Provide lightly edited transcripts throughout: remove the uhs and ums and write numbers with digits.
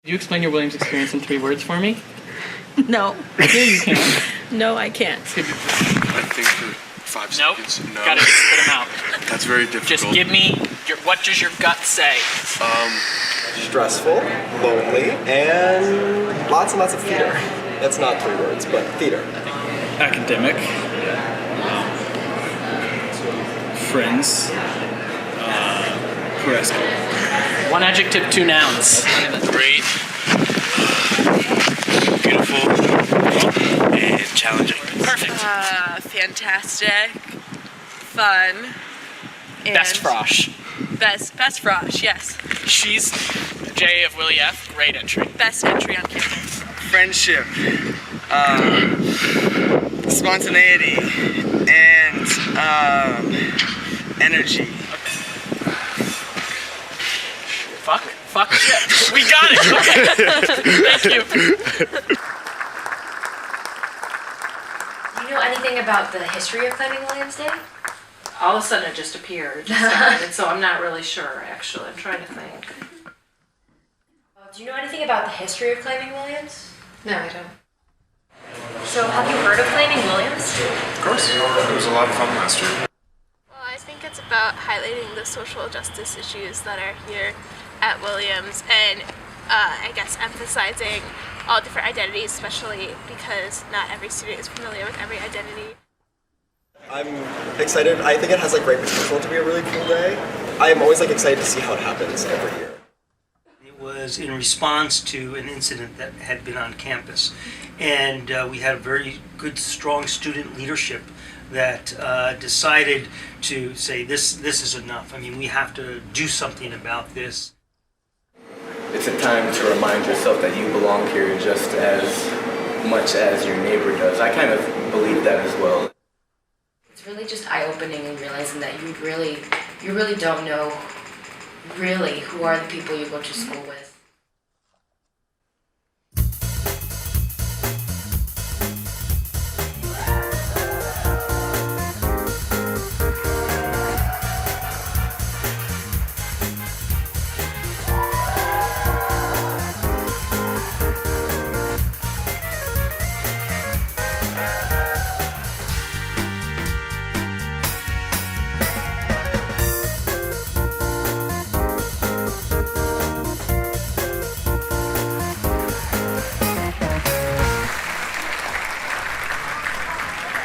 Could you explain your Williams experience in 3 words for me? No. Yeah, you can. No, I can't. I think for 5 seconds. No. Gotta spit them out. That's very difficult. Just give me what does your gut say? Stressful, lonely, and lots and lots of theater. That's not 3 words, but theater. Academic. Friends. Puresco. 1 adjective, 2 nouns. Great, beautiful, and challenging. Perfect. Fantastic, fun, and Best frosh. Best frosh, yes. She's J of Willie F. Great entry. Best entry on campus. Friendship, spontaneity, and energy. Fuck shit. We got it. Okay. Thank you. Do you know anything about the history of claiming Williams Day? All of a sudden it just appeared, and so I'm not really sure, actually. I'm trying to think. Do you know anything about the history of claiming Williams? No, I don't. So have you heard of claiming Williams? Of course. It was a lot of fun last year. Well, I think it's about highlighting the social justice issues that are here at Williams and I guess emphasizing all different identities, especially because not every student is familiar with every identity. I'm excited. I think it has great potential to be a really cool day. I am always excited to see how it happens every year. It was in response to an incident that had been on campus, and we had a very good, strong student leadership that decided to say this is enough. I mean, we have to do something about this. It's a time to remind yourself that you belong here just as much as your neighbor does. I kind of believe that as well. It's really just eye-opening and realizing that you really don't know really who are the people you go to school with.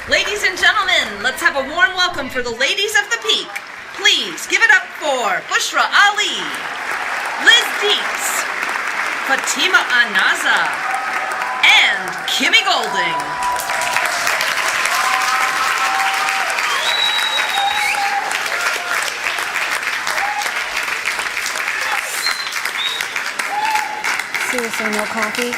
Ladies and gentlemen, let's have a warm welcome for the ladies of the Peak. Please give it up for Bushra Ali, Liz Dietz, Fatima Anaza, and Kimmy Golding. Seriously, no coffee?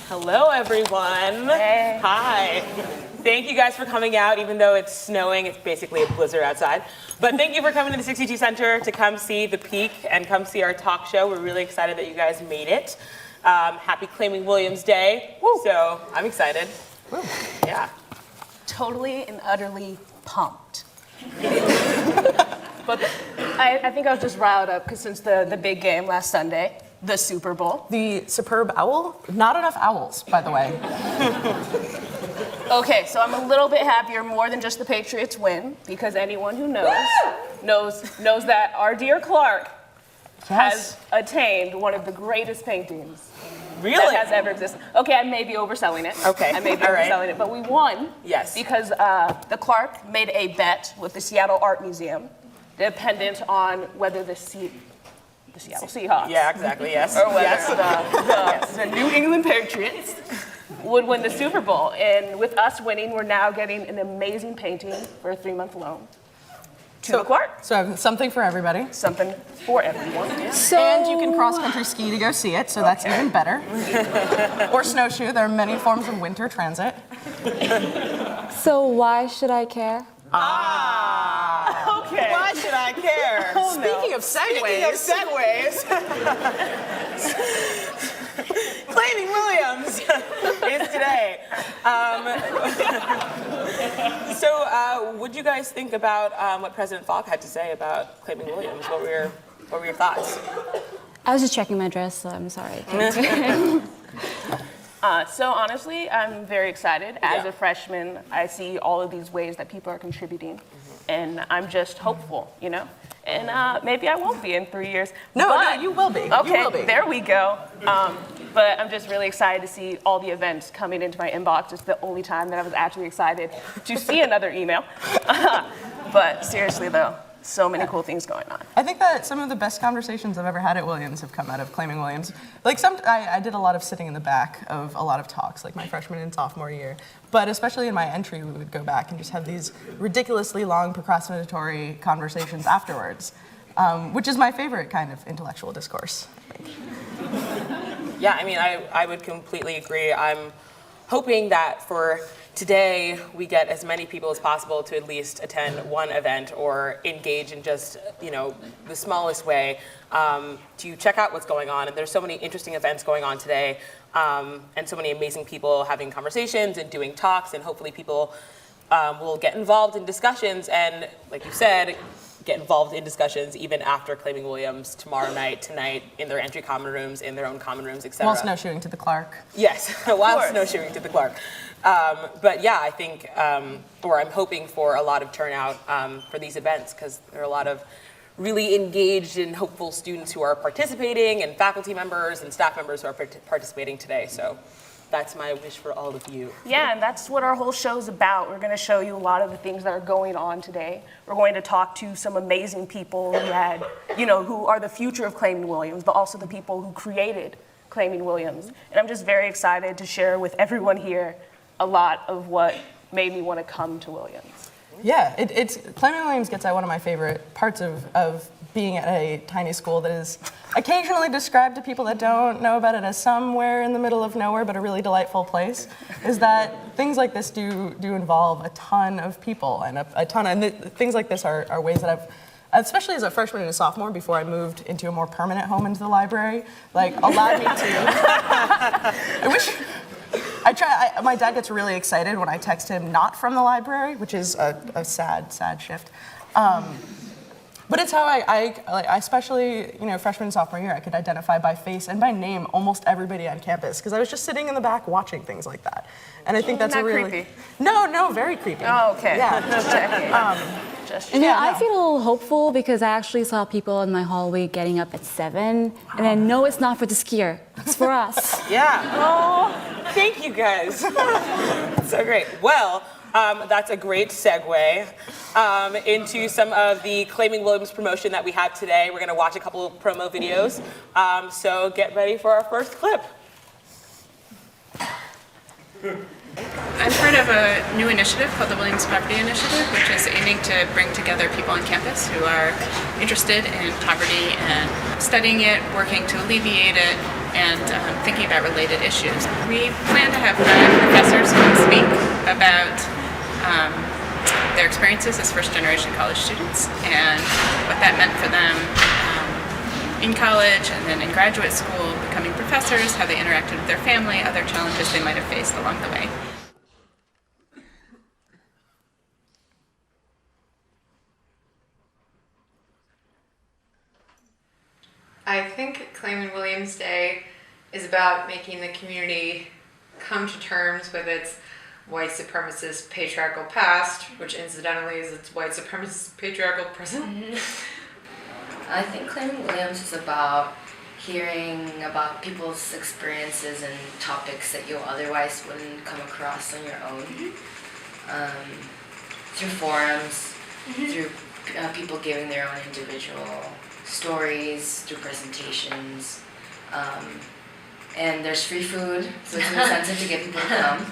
Hello, everyone. Hey. Hi. Thank you guys for coming out, even though it's snowing. It's basically a blizzard outside. But thank you for coming to the 62 Center to come see The Peak and come see our talk show. We're really excited that you guys made it. Happy Claiming Williams Day. Woo. So I'm excited. Woo. Yeah. Totally and utterly pumped. But I think I was just riled up because since the big game last Sunday, the Super Bowl. The superb owl? Not enough owls, by the way. Okay, so I'm a little bit happier more than just the Patriots win, because anyone who knows that our dear Clark has attained one of the greatest paintings that has ever existed. Okay, I may be overselling it. Okay, I may be overselling it, but we won. Yes. Because the Clark made a bet with the Seattle Art Museum, dependent on whether the Seattle Seahawks. Yeah, exactly, yes. Or whether the New England Patriots would win the Super Bowl. And with us winning, we're now getting an amazing painting for a 3-month loan to the Clark. So I have something for everybody. Something for everyone. Yeah. And you can cross-country ski to go see it, so that's even better. Or snowshoe. There are many forms of winter transit. So why should I care? Okay. Why should I care? Speaking of segues. Claiming Williams is today. So, what did you guys think about what President Falk had to say about claiming Williams? What were your What were your thoughts? I was just checking my dress, so I'm sorry. So honestly, I'm very excited. As a freshman, I see all of these ways that people are contributing, and I'm just hopeful, you know? And maybe I won't be in 3 years. No, you will be. Okay, You will be. there we go. But I'm just really excited to see all the events coming into my inbox. It's the only time that I was actually excited to see another email. But seriously though, so many cool things going on. I think that some of the best conversations I've ever had at Williams have come out of Claiming Williams. Like I did a lot of sitting in the back of a lot of talks, like my freshman and sophomore year. But especially in my entry, we would go back and just have these ridiculously long procrastinatory conversations afterwards, which is my favorite kind of intellectual discourse. Yeah, I mean, I would completely agree. I'm hoping that for today we get as many people as possible to at least attend one event or engage in just, the smallest way to check out what's going on. And there's so many interesting events going on today, and so many amazing people having conversations and doing talks, and hopefully people will get involved in discussions and, like you said, get involved in discussions even after Claiming Williams tomorrow night, tonight, in their entry common rooms, in their own common rooms, etc. While snowshoeing to the Clark. Yes, while snowshoeing to the Clark. But yeah, I think, or I'm hoping for a lot of turnout for these events, because there are a lot of really engaged and hopeful students who are participating, and faculty members and staff members who are participating today. So that's my wish for all of you. Yeah, and that's what our whole show's about. We're going to show you a lot of the things that are going on today. We're going to talk to some amazing people who are the future of Claiming Williams, but also the people who created Claiming Williams. And I'm just very excited to share with everyone here a lot of what made me want to come to Williams. Yeah, it's Claiming Williams gets at one of my favorite parts of being at a tiny school that is occasionally described to people that don't know about it as somewhere in the middle of nowhere, but a really delightful place, is that things like this do involve a ton of people, and things like this are ways that I've, especially as a freshman and a sophomore, before I moved into a more permanent home into the library, allowed me to. My dad gets really excited when I text him not from the library, which is a sad shift. But it's how I especially, freshman and sophomore year, I could identify by face and by name almost everybody on campus, because I was just sitting in the back watching things like that. And I think that's a really... creepy? No, very creepy. Oh, okay. Yeah. I feel a little hopeful because I actually saw people in my hallway getting up at 7, and I know it's not for the skier, it's for us. Yeah. Oh, thank you guys. So great. Well, that's a great segue into some of the Claiming Williams promotion that we have today. We're going to watch a couple of promo videos. So get ready for our first clip. I'm part of a new initiative called the Williams Poverty Initiative, which is aiming to bring together people on campus who are interested in poverty and studying it, working to alleviate it, and thinking about related issues. We plan to have 5 professors come speak about their experiences as first-generation college students and what that meant for them in college and then in graduate school, becoming professors, how they interacted with their family, other challenges they might have faced along the way. I think Claiming Williams Day is about making the community come to terms with its white supremacist patriarchal past, which incidentally is its white supremacist patriarchal present. I think Claiming Williams is about hearing about people's experiences and topics that you otherwise wouldn't come across on your own. Through forums, through people giving their own individual stories, through presentations. And there's free food, so it's an incentive to get people to come.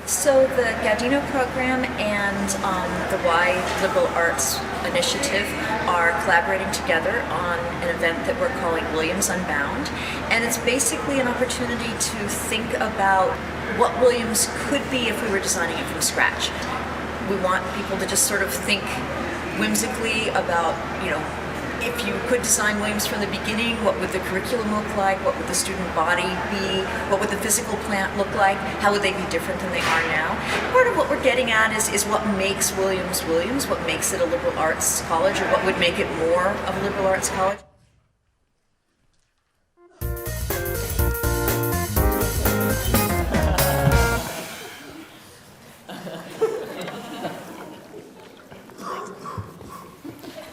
So the Gaudino program and the Y Liberal Arts Initiative are collaborating together on an event that we're calling Williams Unbound. And it's basically an opportunity to think about what Williams could be if we were designing it from scratch. We want people to just sort of think whimsically about, if you could design Williams from the beginning, what would the curriculum look like? What would the student body be? What would the physical plant look like? How would they be different than they are now? Part of what we're getting at is what makes Williams Williams, what makes it a liberal arts college, or what would make it more of a liberal arts college.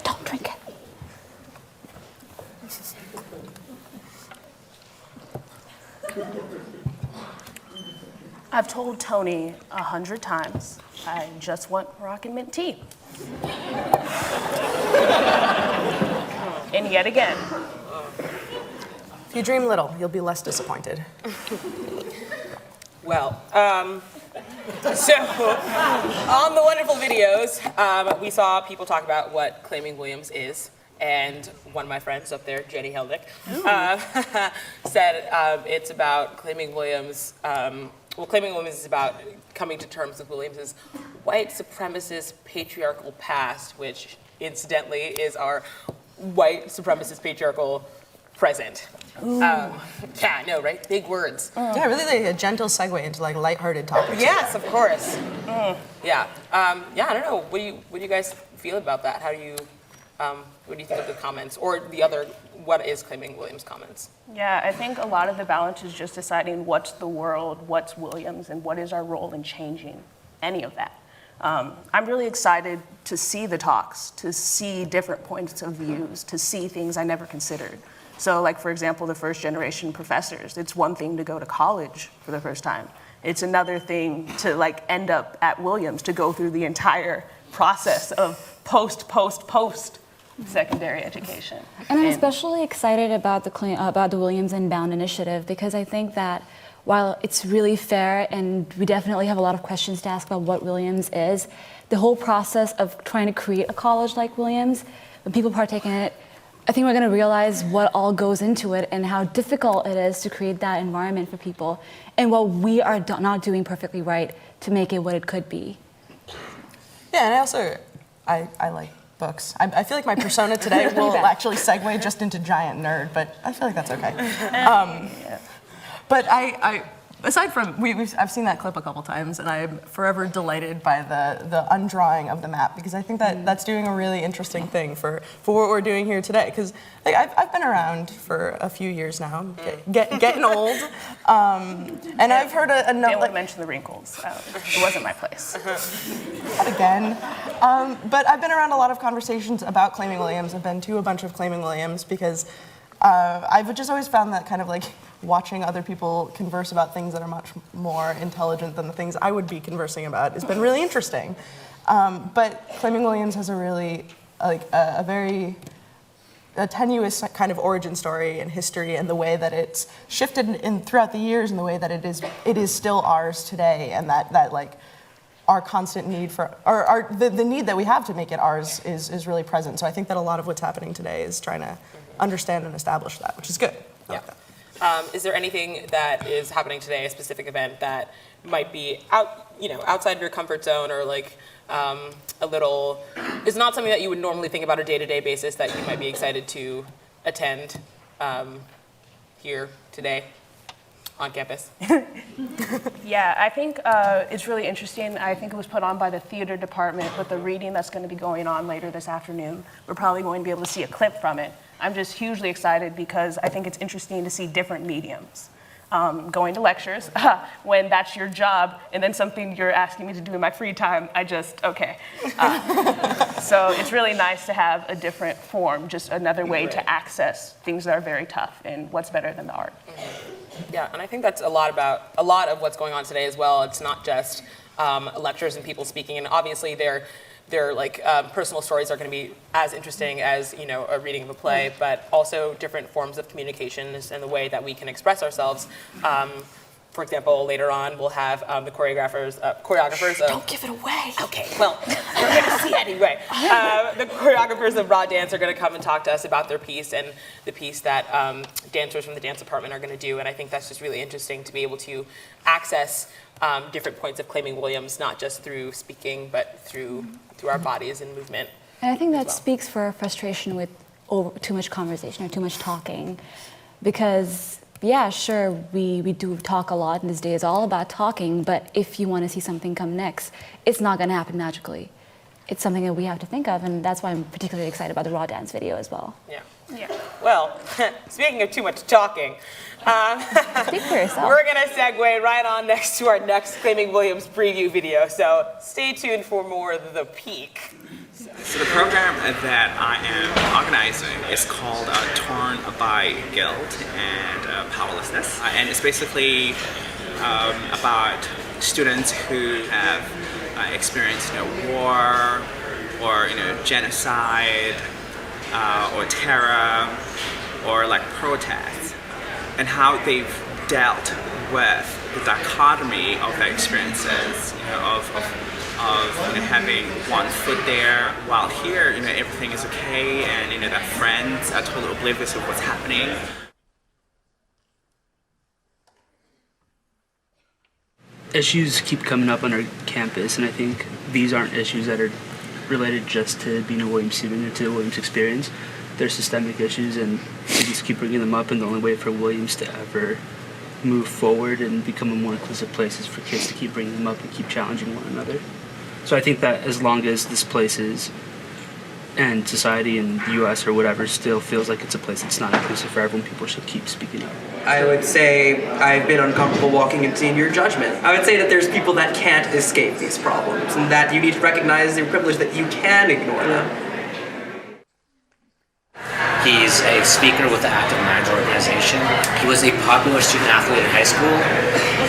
Don't drink it. I've told Tony 100 times, I just want rockin' mint tea. And yet again. If you dream little, you'll be less disappointed. Well, so on the wonderful videos, we saw people talk about what Claiming Williams is. And one of my friends up there, Jenny Heldick, said it's about Claiming Williams. Claiming Williams is about coming to terms with Williams's white supremacist patriarchal past, which incidentally is our white supremacist patriarchal present. Yeah, I know, right? Big words. Yeah, really like a gentle segue into like lighthearted topics. Yes, of course. Yeah, I don't know. What do you guys feel about that? How do you? What do you think of the comments or the other? What is Claiming Williams comments? Yeah, I think a lot of the balance is just deciding what's the world, what's Williams, and what is our role in changing any of that. I'm really excited to see the talks, to see different points of views, to see things I never considered. So like, for example, the first generation professors, it's one thing to go to college for the first time. It's another thing to like end up at Williams, to go through the entire process of post secondary education. And I'm especially excited about the Williams Inbound initiative because I think that while it's really fair and we definitely have a lot of questions to ask about what Williams is, the whole process of trying to create a college like Williams, when people partake in it, I think we're going to realize what all goes into it and how difficult it is to create that environment for people and what we are not doing perfectly right to make it what it could be. Yeah, and I like books. I feel like my persona today will actually segue just into giant nerd, but I feel like that's okay. But aside from, I've seen that clip a couple times, and I'm forever delighted by the undrawing of the map, because I think that that's doing a really interesting thing for what we're doing here today. Because like, I've been around for a few years now, getting old, and I've heard a note. They won't mention the wrinkles. It wasn't my place. Not again. But I've been around a lot of conversations about Claiming Williams. I've been to a bunch of Claiming Williams because I've just always found that kind of like watching other people converse about things that are much more intelligent than the things I would be conversing about has been really interesting. But Claiming Williams has a really, like, a very tenuous kind of origin story and history, and the way that it's shifted throughout the years, and the way that it is still ours today, and that like our constant need for, or the need that we have to make it ours is really present. So I think that a lot of what's happening today is trying to understand and establish that, which is good. Is there anything that is happening today, a specific event that might be outside of your comfort zone, or like a little, is not something that you would normally think about on a day-to-day basis that you might be excited to attend here today on campus? Yeah, I think it's really interesting. I think it was put on by the theater department, but the reading that's going to be going on later this afternoon, we're probably going to be able to see a clip from it. I'm just hugely excited because I think it's interesting to see different mediums. Going to lectures, when that's your job, and then something you're asking me to do in my free time, okay. So it's really nice to have a different form, just another way to access things that are very tough, and what's better than the art. Yeah, and I think that's a lot of what's going on today as well. It's not just lectures and people speaking, and obviously their like personal stories are going to be as interesting as a reading of a play, but also different forms of communication and the way that we can express ourselves. For example, later on we'll have the choreographers of. Don't give it away. Okay, well, we're going to see anyway. The choreographers of Raw Dance are going to come and talk to us about their piece and the piece that dancers from the dance department are going to do, and I think that's just really interesting to be able to access different points of Claiming Williams, not just through speaking, but through our bodies and movement. And I think that speaks for our frustration with too much conversation or too much talking, because yeah, sure, we do talk a lot, and this day is all about talking, but if you want to see something come next, it's not going to happen magically. It's something that we have to think of, and that's why I'm particularly excited about the raw dance video as well. Yeah. Well, speaking of too much talking, speak for yourself. We're going to segue right on next to our next Claiming Williams preview video, so stay tuned for more of The Peak. So the program that I am organizing is called Torn by Guilt and Powerlessness. And it's basically about students who have experienced war or genocide or terror or like protests, and how they've dealt with the dichotomy of their experiences, of having one foot there while here, everything is okay, and their friends are totally oblivious of what's happening. Issues keep coming up on our campus, and I think these aren't issues that are related just to being a Williams student or to the Williams experience. They're systemic issues, and we just keep bringing them up, and the only way for Williams to ever move forward and become a more inclusive place is for kids to keep bringing them up and keep challenging one another. So I think that as long as this place is, and society in the U.S. or whatever still feels like it's a place that's not inclusive for everyone, people should keep speaking up. I would say I've been uncomfortable walking into your judgment. I would say that there's people that can't escape these problems, and that you need to recognize their privilege, that you can ignore them. He's a speaker with the Active Minds organization. He was a popular student athlete in high school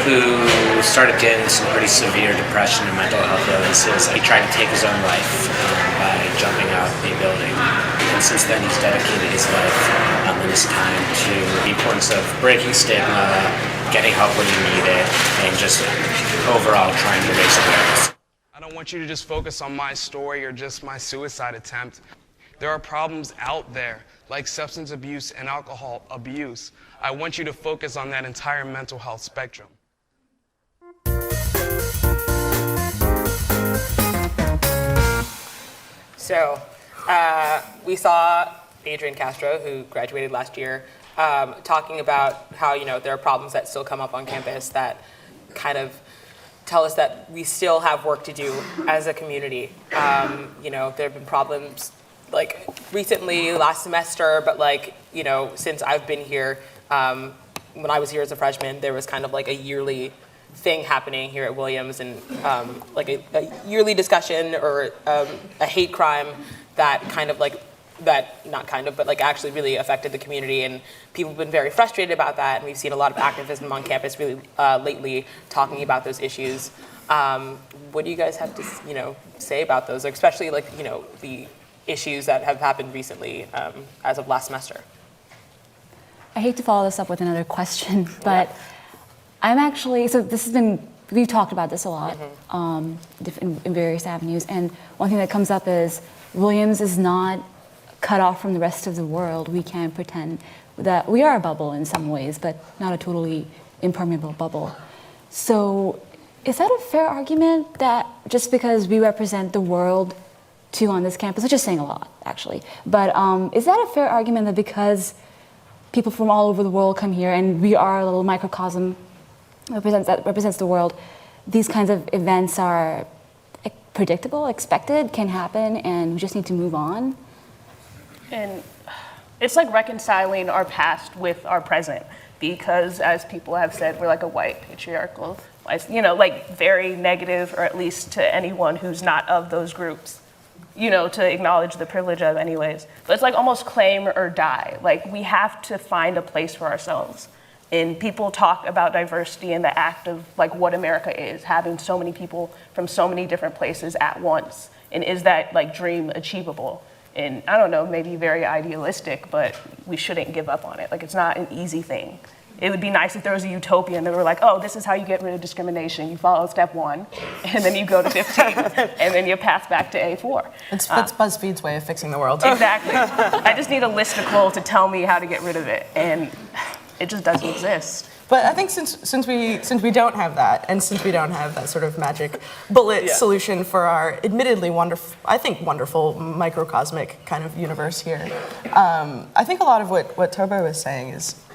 who started getting some pretty severe depression and mental health illnesses. He tried to take his own life by jumping out a building. And since then, he's dedicated his life and his time to the importance of breaking stigma, getting help when you need it, and just overall trying to raise awareness. I don't want you to just focus on my story or just my suicide attempt. There are problems out there, like substance abuse and alcohol abuse. I want you to focus on that entire mental health spectrum. So, we saw Adrian Castro, who graduated last year, talking about how, there are problems that still come up on campus that kind of tell us that we still have work to do as a community. There have been problems like recently, last semester, but since I've been here, when I was here as a freshman, there was kind of like a yearly thing happening here at Williams, and a yearly discussion or a hate crime that actually really affected the community, and people have been very frustrated about that, and we've seen a lot of activism on campus really lately talking about those issues. What do you guys have to say about those, especially the issues that have happened recently as of last semester? I hate to follow this up with another question, but I'm actually, we've talked about this a lot in various avenues, and one thing that comes up is Williams is not cut off from the rest of the world. We can't pretend that we are a bubble in some ways, but not a totally impermeable bubble. So is that a fair argument that just because we represent the world too on this campus, which is saying a lot, actually, but is that a fair argument that because people from all over the world come here and we are a little microcosm that represents the world, these kinds of events are predictable, expected, can happen, and we just need to move on? And it's like reconciling our past with our present, because as people have said, we're like a white patriarchal, very negative, or at least to anyone who's not of those groups, to acknowledge the privilege of anyways. But it's like almost claim or die. Like, we have to find a place for ourselves. And people talk about diversity and the act of what America is, having so many people from so many different places at once. And is that dream achievable? And I don't know, maybe very idealistic, but we shouldn't give up on it. It's not an easy thing. It would be nice if there was a utopia and they were like, oh, this is how you get rid of discrimination. You follow step 1, and then you go to 15, and then you pass back to A4. It's BuzzFeed's way of fixing the world. Exactly. I just need a listicle to tell me how to get rid of it. And it just doesn't exist. But I think since we don't have that, and since we don't have that sort of magic bullet solution for our admittedly wonderful microcosmic kind of universe here, I think a lot of what Tobo was saying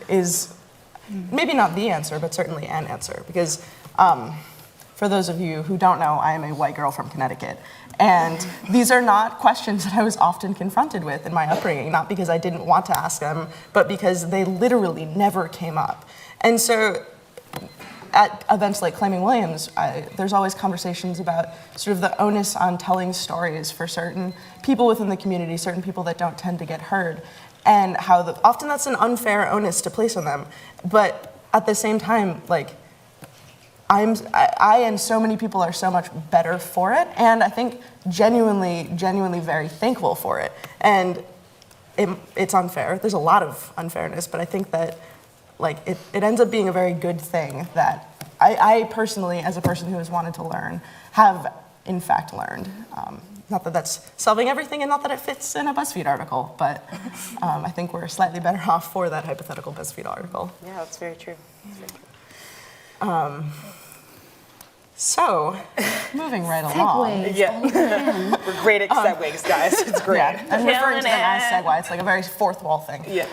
is maybe not the answer, but certainly an answer. Because for those of you who don't know, I am a white girl from Connecticut. And these are not questions that I was often confronted with in my upbringing, not because I didn't want to ask them, but because they literally never came up. And so at events like Claiming Williams, there's always conversations about sort of the onus on telling stories for certain people within the community, certain people that don't tend to get heard, and how often that's an unfair onus to place on them. But at the same time, like, I and so many people are so much better for it, and I think genuinely very thankful for it. And it's unfair. There's a lot of unfairness, but I think that like it ends up being a very good thing that I personally, as a person who has wanted to learn, have in fact learned. Not that that's solving everything, and not that it fits in a BuzzFeed article, but I think we're slightly better off for that hypothetical BuzzFeed article. Yeah, that's very true. That's very true. So, moving right along. Yeah. We're great at segues, guys. It's great. Yeah, I'm referring to them as segue. It's like a very fourth wall thing. Yeah.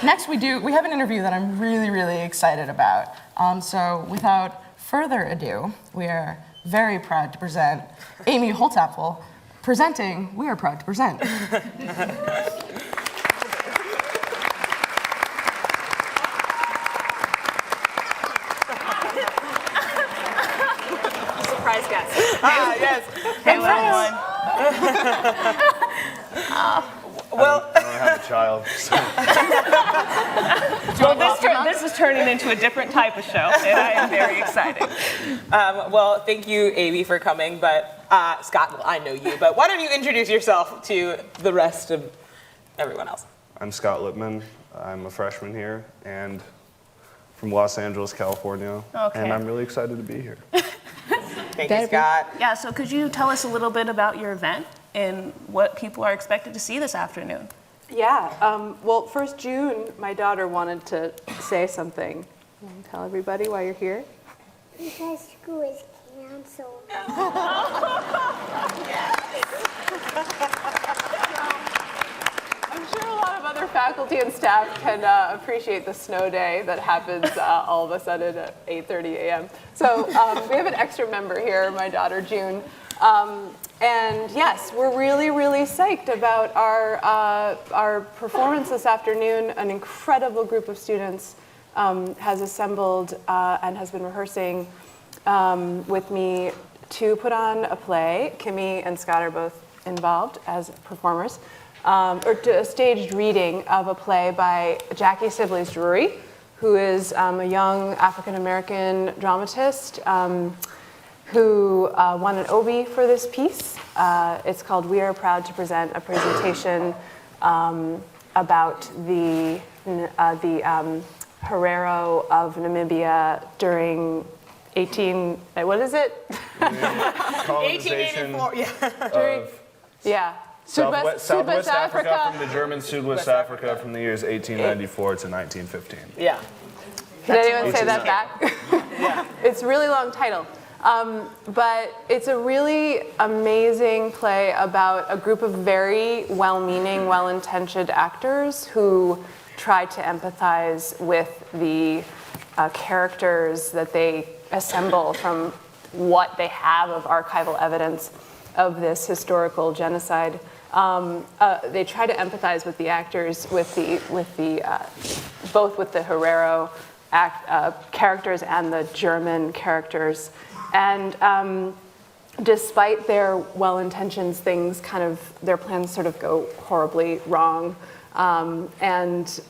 Next, we have an interview that I'm really, really excited about. So, without further ado, we are very proud to present Amy Holtapfel presenting We Are Proud to Present. Surprise guest. Yes. Hello, everyone. Well, I don't have a child. So. Well, this is turning into a different type of show, and I am very excited. well, thank you, Amy, for coming. But Scott, well, I know you, but why don't you introduce yourself to the rest of everyone else? I'm Scott Lippman. I'm a freshman here and from Los Angeles, California. Okay. And I'm really excited to be here. Thank you, Scott. Yeah, so could you tell us a little bit about your event and what people are expected to see this afternoon? Yeah, well, first, June, my daughter wanted to say something. You want to tell everybody why you're here? Because school is canceled. I'm sure a lot of other faculty and staff can appreciate the snow day that happens all of a sudden at 8:30 a.m. So we have an extra member here, my daughter June. And yes, we're really, really psyched about our performance this afternoon. An incredible group of students has assembled and has been rehearsing with me to put on a play. Kimmy and Scott are both involved as performers. Or to a staged reading of a play by Jackie Sibley's Drury, who is a young African-American dramatist who won an Obie for this piece. It's called We Are Proud to Present, a presentation about the Herero of Namibia during 1884. Yeah. Southwest Africa from the German Southwest Africa from the years 1894 to 1915. Yeah. Can anyone say that back? Yeah. It's a really long title. But it's a really amazing play about a group of very well-meaning, well-intentioned actors who try to empathize with the characters that they assemble from what they have of archival evidence of this historical genocide. They try to empathize with the actors, both with the Herero characters and the German characters. And despite their well-intentions, their plans sort of go horribly wrong, and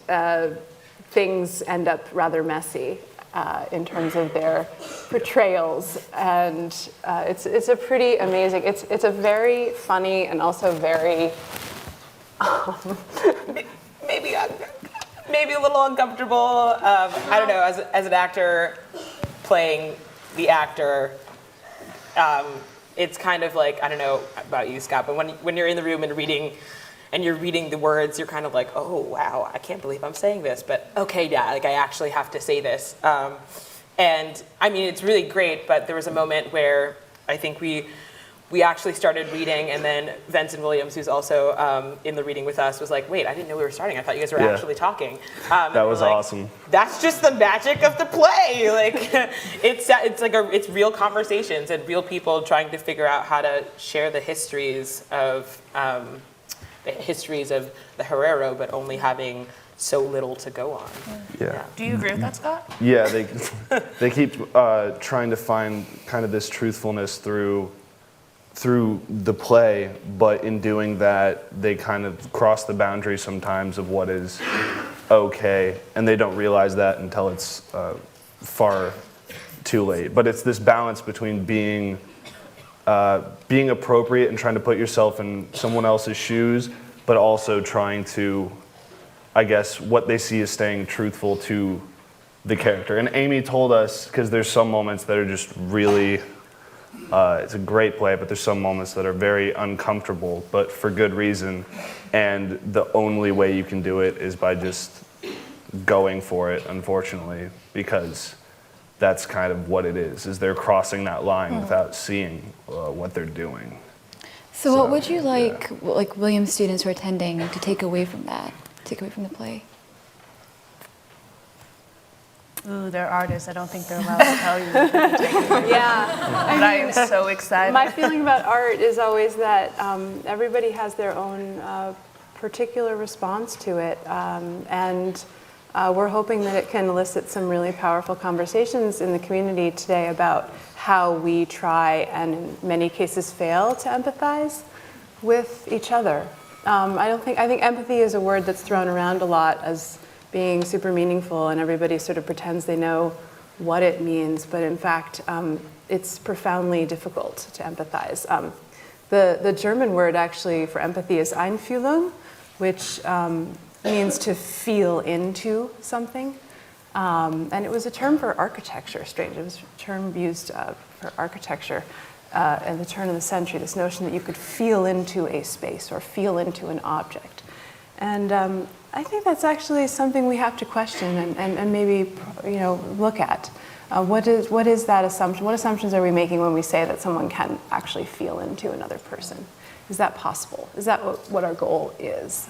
things end up rather messy in terms of their portrayals. And it's a pretty amazing. It's a very funny and also very maybe a little uncomfortable. I don't know. As an actor playing the actor, it's kind of like, I don't know about you, Scott, but when you're in the room and reading and you're reading the words, you're kind of like, oh wow, I can't believe I'm saying this, but okay, yeah, like I actually have to say this. And I mean, it's really great, but there was a moment where I think we actually started reading, and then Vincent Williams, who's also in the reading with us, was like, wait, I didn't know we were starting. I thought you guys were actually talking. That was awesome. That's just the magic of the play. Like, it's real conversations and real people trying to figure out how to share the histories of the Herero, but only having so little to go on. Yeah. Do you agree with that, Scott? Yeah, they keep trying to find kind of this truthfulness through the play, but in doing that, they kind of cross the boundary sometimes of what is okay, and they don't realize that until it's far too late. But it's this balance between being appropriate and trying to put yourself in someone else's shoes, but also trying to, I guess, what they see is staying truthful to the character. And Amy told us, because there's some moments that are just really, it's a great play, but there's some moments that are very uncomfortable, but for good reason. And the only way you can do it is by just going for it, unfortunately, because that's kind of what it is they're crossing that line without seeing what they're doing. So what would you like Williams students who are attending to take away from that? Take away from the play? Ooh, they're artists. I don't think they're allowed to tell you what to take away. Yeah. But I am so excited. My feeling about art is always that everybody has their own particular response to it. And we're hoping that it can elicit some really powerful conversations in the community today about how we try and in many cases fail to empathize with each other. I think empathy is a word that's thrown around a lot as being super meaningful, and everybody sort of pretends they know what it means, but in fact, it's profoundly difficult to empathize. The German word actually for empathy is Einfühlung, which means to feel into something. And it was a term for architecture, strange. It was a term used for architecture at the turn of the century, this notion that you could feel into a space or feel into an object. And I think that's actually something we have to question and maybe look at. What is that assumption? What assumptions are we making when we say that someone can actually feel into another person? Is that possible? Is that what our goal is?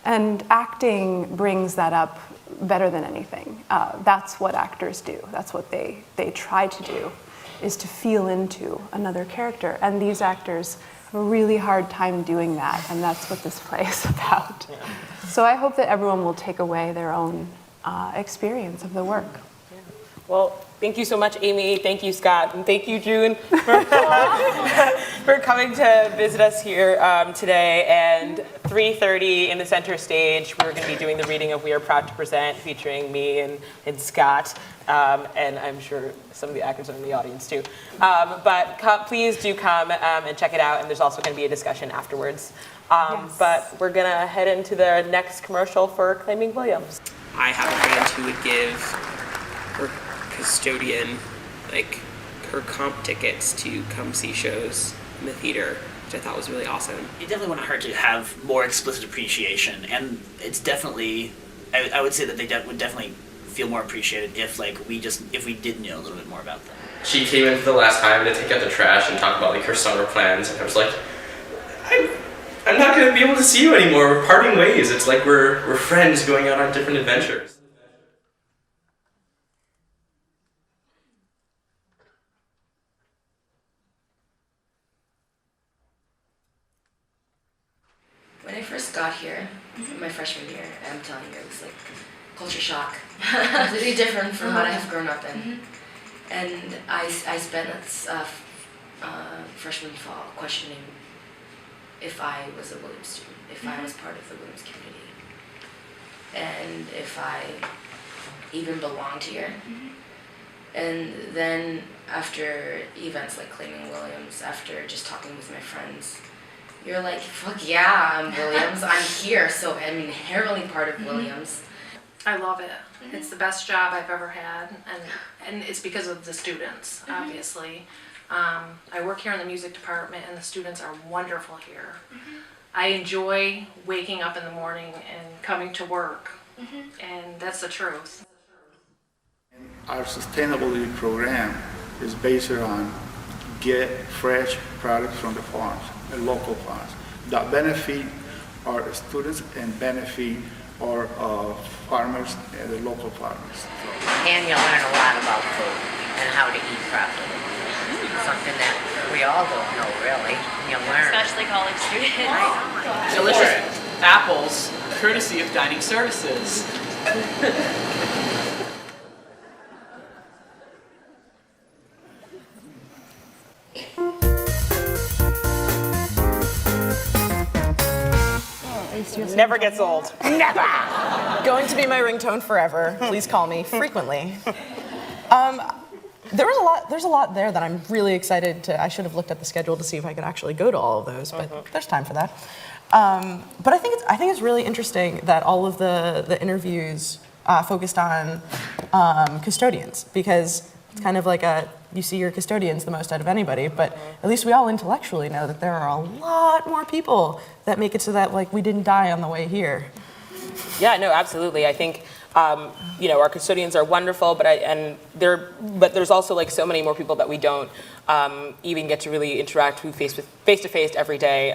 And acting brings that up better than anything. That's what actors do. That's what they try to do, is to feel into another character. And these actors have a really hard time doing that, and that's what this play is about. Yeah. So I hope that everyone will take away their own experience of the work. Yeah. Well, thank you so much, Amy. Thank you, Scott. And thank you, June, for coming to visit us here today. And 3:30 in the center stage, we're going to be doing the reading of We Are Proud to Present, featuring me and Scott. And I'm sure some of the actors are in the audience too. But please do come and check it out. And there's also going to be a discussion afterwards. Yes. But we're going to head into the next commercial for Claiming Williams. I have a friend who would give her custodian her comp tickets to come see shows in the theater, which I thought was really awesome. It definitely wouldn't hurt to have more explicit appreciation, and it's definitely, I would say that they would definitely feel more appreciated if we did know a little bit more about them. She came in for the last time to take out the trash and talk about her summer plans, and I was like, I'm not going to be able to see you anymore. We're parting ways. It's like we're friends going out on different adventures. When I first got here, my freshman year, I'm telling you, it was like culture shock. Completely different from what I have grown up in. And I spent freshman fall questioning if I was a Williams student, if I was part of the Williams community, and if I even belonged here. And then after events like Claiming Williams, after just talking with my friends, you're like, fuck yeah, I'm Williams, I'm here, so I'm inherently part of Williams. I love it. It's the best job I've ever had, and it's because of the students, obviously. I work here in the music department, and the students are wonderful here. I enjoy waking up in the morning and coming to work, and that's the truth. Our sustainability program is based on get fresh products from the farms, the local farms, that benefit our students and benefit our farmers and the local farmers. And you learn a lot about food and how to eat properly. Something that we all don't know really. You learn. Especially college students. Delicious apples, courtesy of Dining Services. Never gets old. Never! Going to be my ringtone forever. Please call me frequently. There's a lot there that I'm really excited to. I should have looked at the schedule to see if I could actually go to all of those, but there's time for that. But I think it's really interesting that all of the interviews focused on custodians, because it's kind of like you see your custodians the most out of anybody, but at least we all intellectually know that there are a lot more people that make it so that like we didn't die on the way here. Yeah, no, absolutely. I think our custodians are wonderful, but there's also like so many more people that we don't even get to really interact with face to face every day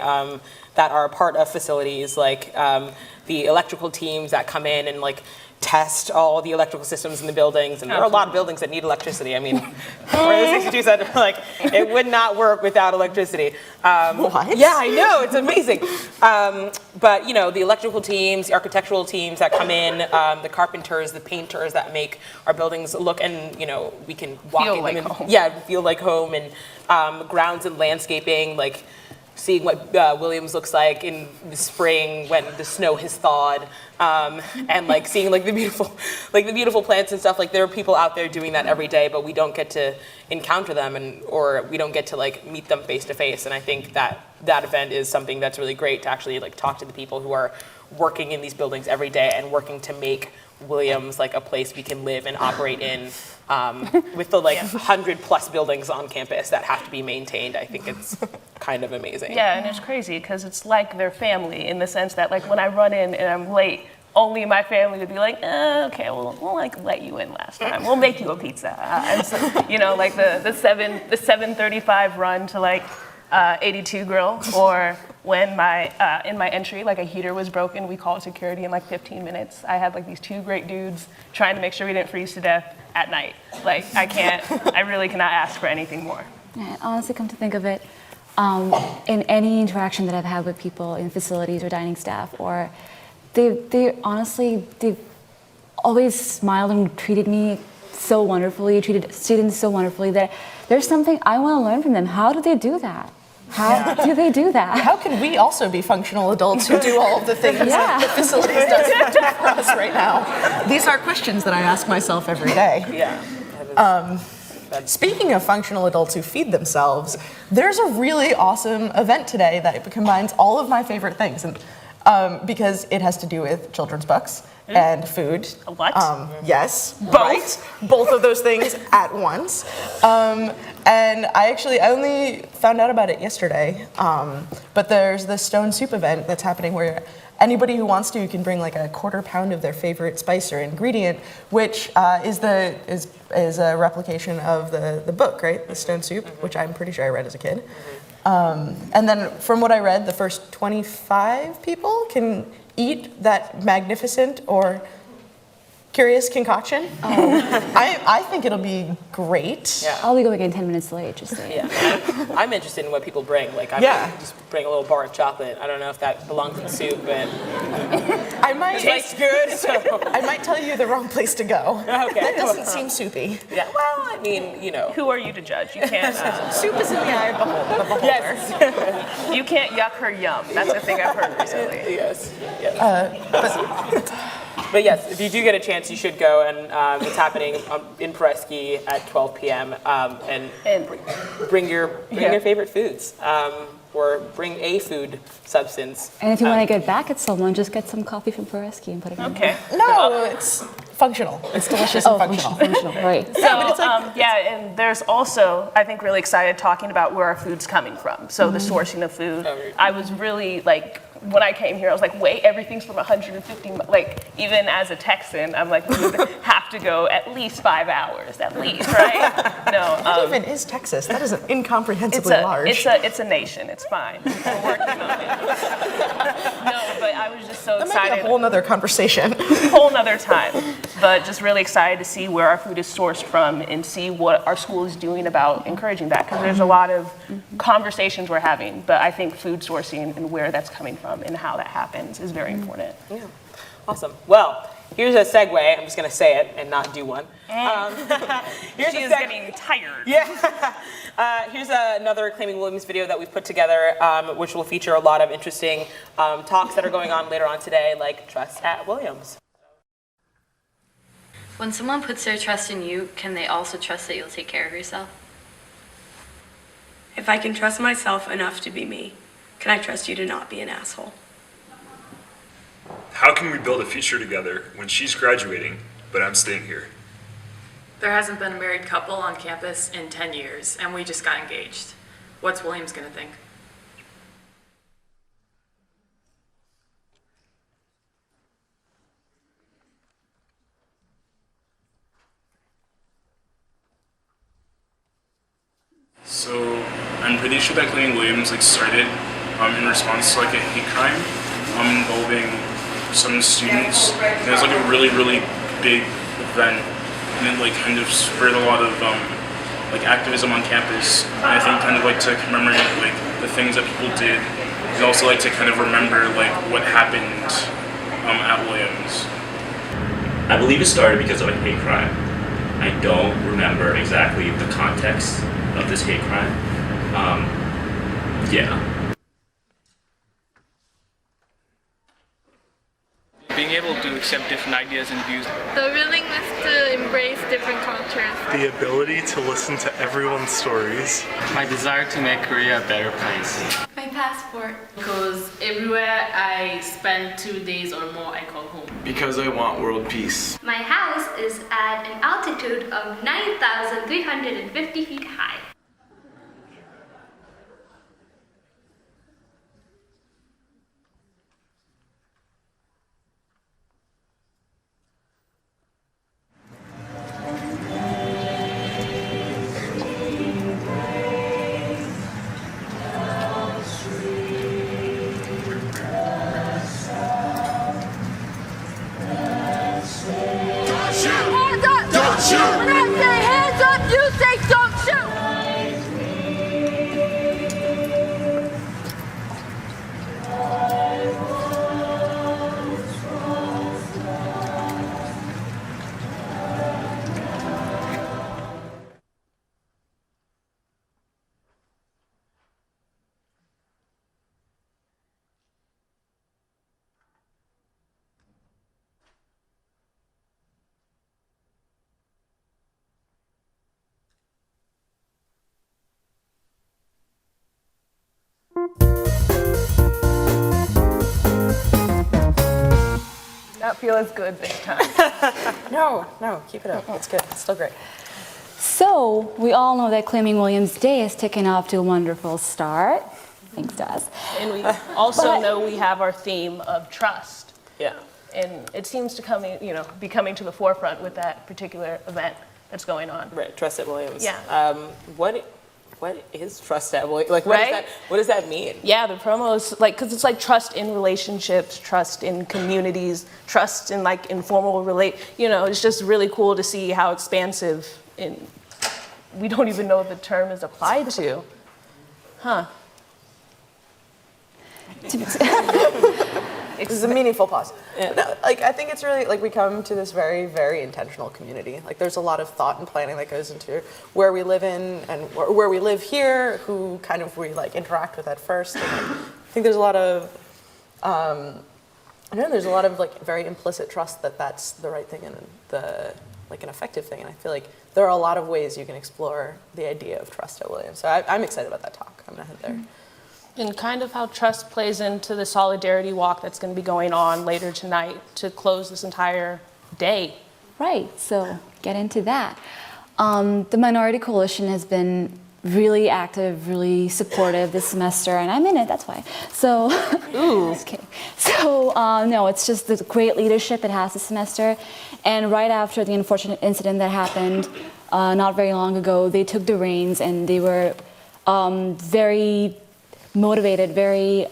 that are a part of facilities, like the electrical teams that come in and like test all the electrical systems in the buildings, and there are a lot of buildings that need electricity. I mean, we're the 62 Center, like it would not work without electricity. What? Yeah, I know, it's amazing. But the electrical teams, the architectural teams that come in, the carpenters, the painters that make our buildings look, and we can walk Feel in like them and, home. yeah, feel like home, and grounds and landscaping, like seeing what Williams looks like in the spring when the snow has thawed, and like seeing like the beautiful plants and stuff. Like there are people out there doing that every day, but we don't get to encounter them, or we don't get to like meet them face to face. And I think that event is something that's really great to actually like talk to the people who are working in these buildings every day and working to make Williams like a place we can live and operate in, with the like 100+ buildings on campus that have to be maintained. I think it's kind of amazing. Yeah, and it's crazy because it's like their family in the sense that like when I run in and I'm late, only my family would be like, okay, we'll like let you in last time. We'll make you a pizza. And so, like the 7:35 run to like 82 grill, or when in my entry, like a heater was broken, we called security in like 15 minutes. I had like these two great dudes trying to make sure we didn't freeze to death at night. Like I really cannot ask for anything more. Yeah, honestly, come to think of it, in any interaction that I've had with people in facilities or dining staff, or they've always smiled and treated me so wonderfully, treated students so wonderfully, that there's something I want to learn from them. How do they do that? How do they do that? How can we also be functional adults who do all of the things that the facilities does for us right now? These are questions that I ask myself every day. Yeah. Speaking of functional adults who feed themselves, there's a really awesome event today that combines all of my favorite things, and because it has to do with children's books and food. What? Yes, Both? right. Both of those things at once. And I only found out about it yesterday, but there's this stone soup event that's happening where anybody who wants to can bring like a 1/4 pound of their favorite spice or ingredient, which is a replication of the book, right? The Stone Soup, which I'm pretty sure I read as a kid. And then from what I read, the first 25 people can eat that magnificent or curious concoction. I think it'll be great. Yeah. I'll be going in 10 minutes late, just saying. Yeah. I'm interested in what people bring. Like, I might just bring a little bar of chocolate. I don't know if that belongs in soup, but I might tastes good. So. I might tell you the wrong place to go. Okay. That doesn't seem soupy. Yeah. Well, I mean, Who are you to judge? You can't. Soup is in the eye of the beholder. Yes. You can't yuck her yum. That's the thing I've heard recently. Yes. But yes, if you do get a chance, you should go, and it's happening in Presky at 12 p.m. And bring your favorite foods, or bring a food substance. And if you want to get back at someone, just get some coffee from Pereski and put it in. Okay. No, it's functional. It's delicious and functional. Right. So, and there's also, I think, really excited talking about where our food's coming from. So the sourcing of food. I was really when I came here, I was like, wait, everything's from 150, like, even as a Texan, I'm like, we would have to go at least 5 hours, at least, right? No. What even is Texas? That is incomprehensibly large. It's a nation, it's fine. We're working on it. No, but I was just so That excited. might be a whole nother conversation. Whole nother time. But just really excited to see where our food is sourced from and see what our school is doing about encouraging that. Because there's a lot of conversations we're having, but I think food sourcing and where that's coming from and how that happens is very important. Yeah, awesome. Well, here's a segue. I'm just going to say it and not do one. Here's she is getting tired. Yeah. Here's another Claiming Williams video that we've put together, which will feature a lot of interesting talks that are going on later on today, like Trust at Williams. When someone puts their trust in you, can they also trust that you'll take care of yourself? If I can trust myself enough to be me, can I trust you to not be an asshole? How can we build a future together when she's graduating, but I'm staying here? There hasn't been a married couple on campus in 10 years, and we just got engaged. What's Williams gonna think? So I'm pretty sure that Claiming Williams started in response to a hate crime involving some students. And it was a really, really big event, and it kind of spurred a lot of activism on campus. And I think to commemorate the things that people did, and also to kind of remember what happened at Williams. I believe it started because of a hate crime. I don't remember exactly the context of this hate crime. Yeah. Being able to accept different ideas and views. The willingness to embrace different cultures. The ability to listen to everyone's stories. My desire to make Korea a better place. My passport. Because everywhere I spend 2 days or more, I call home. Because I want world peace. My house is at an altitude of 9,350 feet high. Not feel as good this time. No, keep it up. It's good. It's still great. So we all know that Claiming Williams Day is taken off to a wonderful start, thanks to us. And we also know we have our theme of trust. Yeah. And it seems to be coming to the forefront with that particular event that's going on. Right, Trust at Williams. Yeah. What is Trust at Williams? What does that mean? Yeah, the promos, because it's trust in relationships, trust in communities, trust in informal it's just really cool to see how expansive we don't even know what the term is applied to. Huh. This is a meaningful pause. Yeah. No, I think it's really we come to this very, very intentional community. There's a lot of thought and planning that goes into where we live in and where we live here, who kind of we interact with at first. And, I think there's a lot of there's a lot of very implicit trust that that's the right thing and an effective thing. And I feel there are a lot of ways you can explore the idea of trust at Williams. So I'm excited about that talk. I'm gonna head there. And kind of how trust plays into the solidarity walk that's going to be going on later tonight to close this entire day. Right, so get into that. The Minority Coalition has been really active, really supportive this semester, and I'm in it, that's why. So, just kidding. So, no, it's just the great leadership it has this semester. And right after the unfortunate incident that happened not very long ago, they took the reins and they were very motivated, very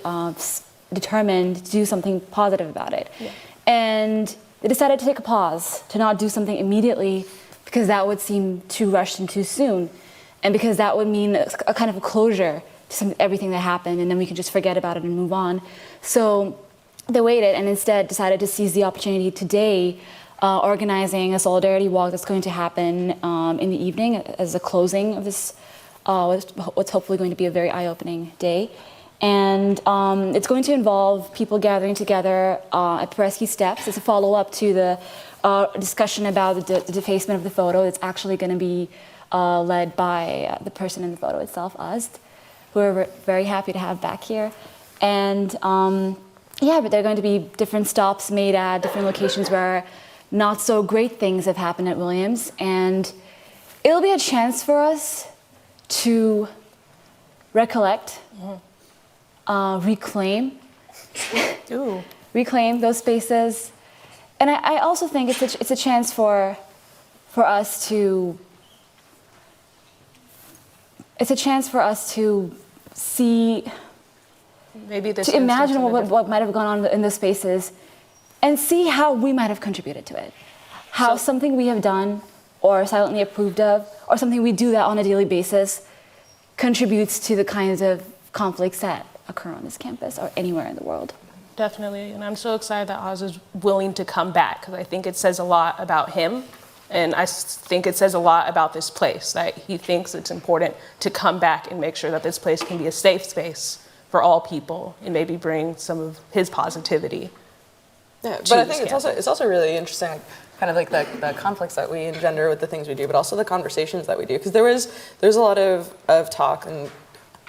determined to do something positive about it. Yeah. And they decided to take a pause, to not do something immediately, because that would seem too rushed and too soon. And because that would mean a kind of a closure to everything that happened, and then we can just forget about it and move on. So they waited and instead decided to seize the opportunity today, organizing a solidarity walk that's going to happen in the evening as a closing of this, what's hopefully going to be a very eye-opening day. And it's going to involve people gathering together at Peresky Steps. It's a follow-up to the discussion about the defacement of the photo. It's actually going to be led by the person in the photo itself, Ust, who we're very happy to have back here. And yeah, but there are going to be different stops made at different locations where not so great things have happened at Williams. And it'll be a chance for us to recollect, reclaim those spaces. And I also think it's a chance for us to see, maybe to imagine what might have gone on in those spaces and see how we might have contributed to it. How something we have done or silently approved of, or something we do that on a daily basis, contributes to the kinds of conflicts that occur on this campus or anywhere in the world. Definitely, and I'm so excited that Oz is willing to come back, because I think it says a lot about him, and I think it says a lot about this place, that he thinks it's important to come back and make sure that this place can be a safe space for all people, and maybe bring some of his positivity. Yeah, but I think it's also really interesting, kind of like the conflicts that we engender with the things we do, but also the conversations that we do, because there's a lot of talk, and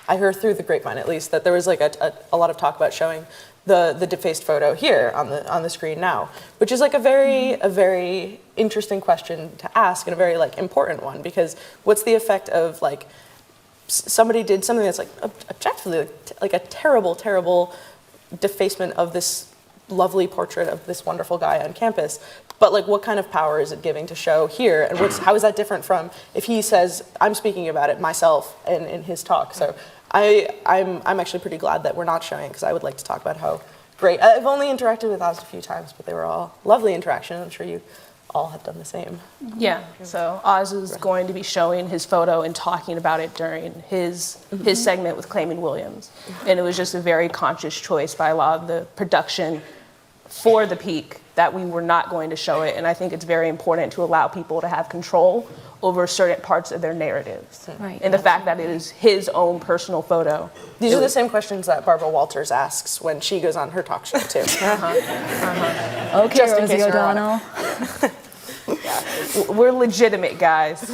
I heard through the grapevine at least, that there was like a lot of talk about showing the defaced photo here on the screen now, which is like a very interesting question to ask, and a very like important one, because what's the effect of like somebody did something that's like objectively like a terrible defacement of this lovely portrait of this wonderful guy on campus, but like what kind of power is it giving to show here, and how is that different from if he says I'm speaking about it myself in his talk? So I'm actually pretty glad that we're not showing, because I would like to talk about how great. I've only interacted with Oz a few times, but they were all lovely interactions. I'm sure you all have done the same. Yeah, so Oz is going to be showing his photo and talking about it during his segment with Clayman Williams. And it was just a very conscious choice by a lot of the production for the Peak that we were not going to show it. And I think it's very important to allow people to have control over certain parts of their narratives. Right. And the fact that it is his own personal photo. These are the same questions that Barbara Walters asks when she goes on her talk show too. Okay, Just in Rosie case you're O'Donnell. Yeah. We're legitimate, guys.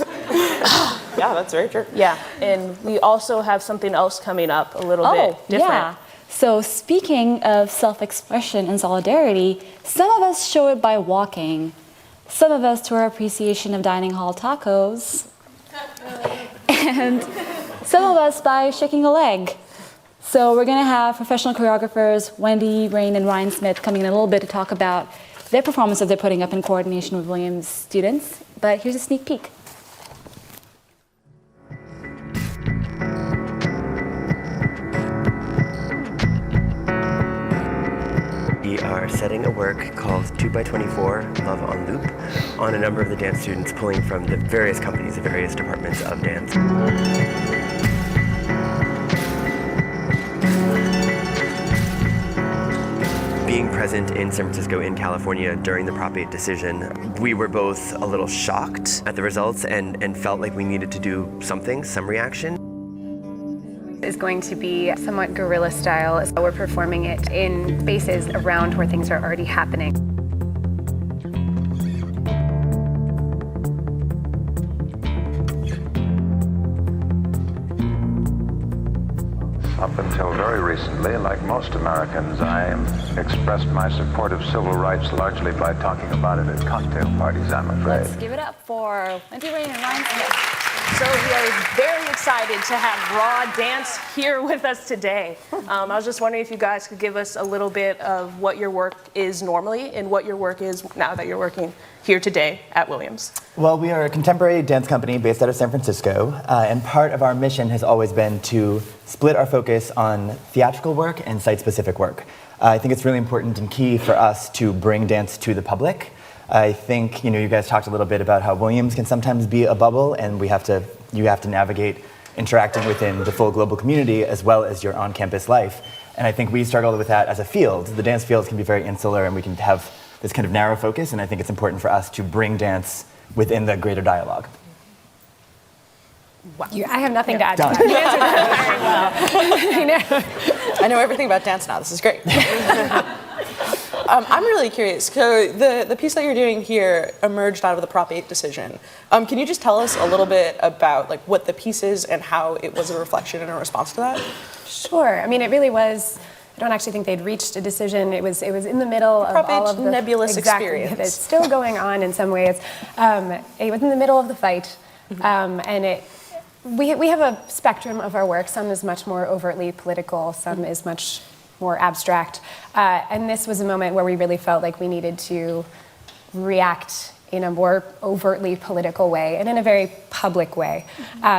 Yeah, that's very true. Yeah, and we also have something else coming up a little bit different. Yeah. So speaking of self-expression and solidarity, some of us show it by walking, some of us to our appreciation of dining hall tacos, and some of us by shaking a leg. So we're gonna have professional choreographers Wendy, Rain, and Ryan Smith coming in a little bit to talk about their performance that they're putting up in coordination with Williams students. But here's a sneak peek. We are setting a work called 2x24, Love on Loop, on a number of the dance students pulling from the various companies, the various departments of dance. Being present in San Francisco, in California, during the Prop 8 decision, we were both a little shocked at the results and felt like we needed to do something, some reaction. Is going to be somewhat guerrilla style. So we're performing it in spaces around where things are already happening. Up until very recently, like most Americans, I expressed my support of civil rights largely by talking about it at cocktail parties, I'm afraid. Let's give it up for Wendy, Rain, and Ryan Smith. So we are very excited to have Raw Dance here with us today. I was just wondering if you guys could give us a little bit of what your work is normally and what your work is now that you're working here today at Williams. Well, we are a contemporary dance company based out of San Francisco, and part of our mission has always been to split our focus on theatrical work and site-specific work. I think it's really important and key for us to bring dance to the public. I think, you guys talked a little bit about how Williams can sometimes be a bubble, and you have to navigate interacting within the full global community as well as your on-campus life. And I think we struggle with that as a field. The dance fields can be very insular, and we can have this kind of narrow focus, and I think it's important for us to bring dance within the greater dialogue. Wow. I have nothing to add to that. You answered that very well. I know everything about dance now. This is great. I'm really curious. So the piece that you're doing here emerged out of the Prop 8 decision. Can you just tell us a little bit about what the piece is and how it was a reflection and a response to that? Sure. I mean, it really was. I don't actually think they'd reached a decision. It was in the middle of all of the nebulous experience. It's still going on in some ways. It was in the middle of the fight, and we have a spectrum of our work. Some is much more overtly political. Some is much more abstract. And this was a moment where we really felt like we needed to react in a more overtly political way and in a very public way.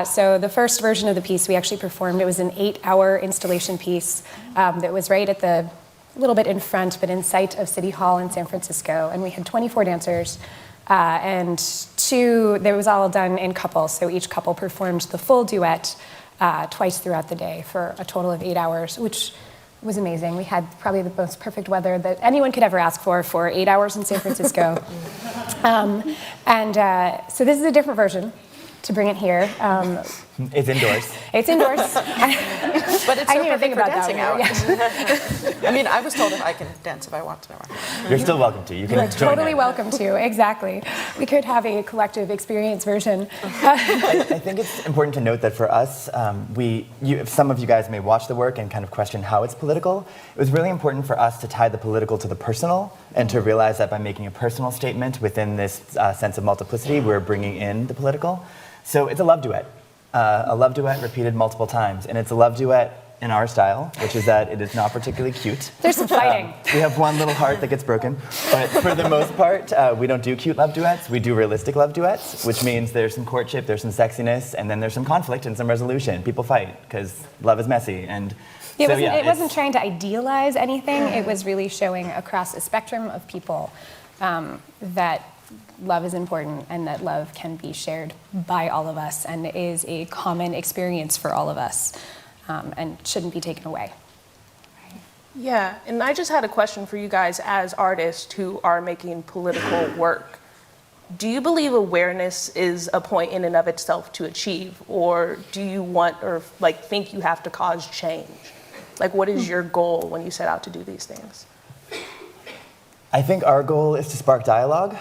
So the first version of the piece we actually performed, it was an 8-hour installation piece that was right at a little bit in front, but in sight of City Hall in San Francisco. And we had 24 dancers, and that was all done in couples. So each couple performed the full duet twice throughout the day for a total of 8 hours, which was amazing. We had probably the most perfect weather that anyone could ever ask for 8 hours in San Francisco. So this is a different version to bring it here. It's indoors. It's indoors. But it's so perfect for dancing hours. Yeah. I mean, I was told if I can dance if I want to. You're still welcome to. You can You're join totally in. welcome to, exactly. We could have a collective experience version. I think it's important to note that for us, some of you guys may watch the work and kind of question how it's political. It was really important for us to tie the political to the personal and to realize that by making a personal statement within this sense of multiplicity, we're bringing in the political. So it's a love duet. A love duet repeated multiple times, and it's a love duet in our style, which is that it is not particularly cute. There's some fighting. We have one little heart that gets broken, but for the most part, we don't do cute love duets. We do realistic love duets, which means there's some courtship, there's some sexiness, and then there's some conflict and some resolution. People fight because love is messy, and it wasn't trying to idealize anything. It was really showing across a spectrum of people that love is important and that love can be shared by all of us and is a common experience for all of us and shouldn't be taken away. Yeah, and I just had a question for you guys as artists who are making political work. Do you believe awareness is a point in and of itself to achieve, or do you want or think you have to cause change? What is your goal when you set out to do these things? I think our goal is to spark dialogue.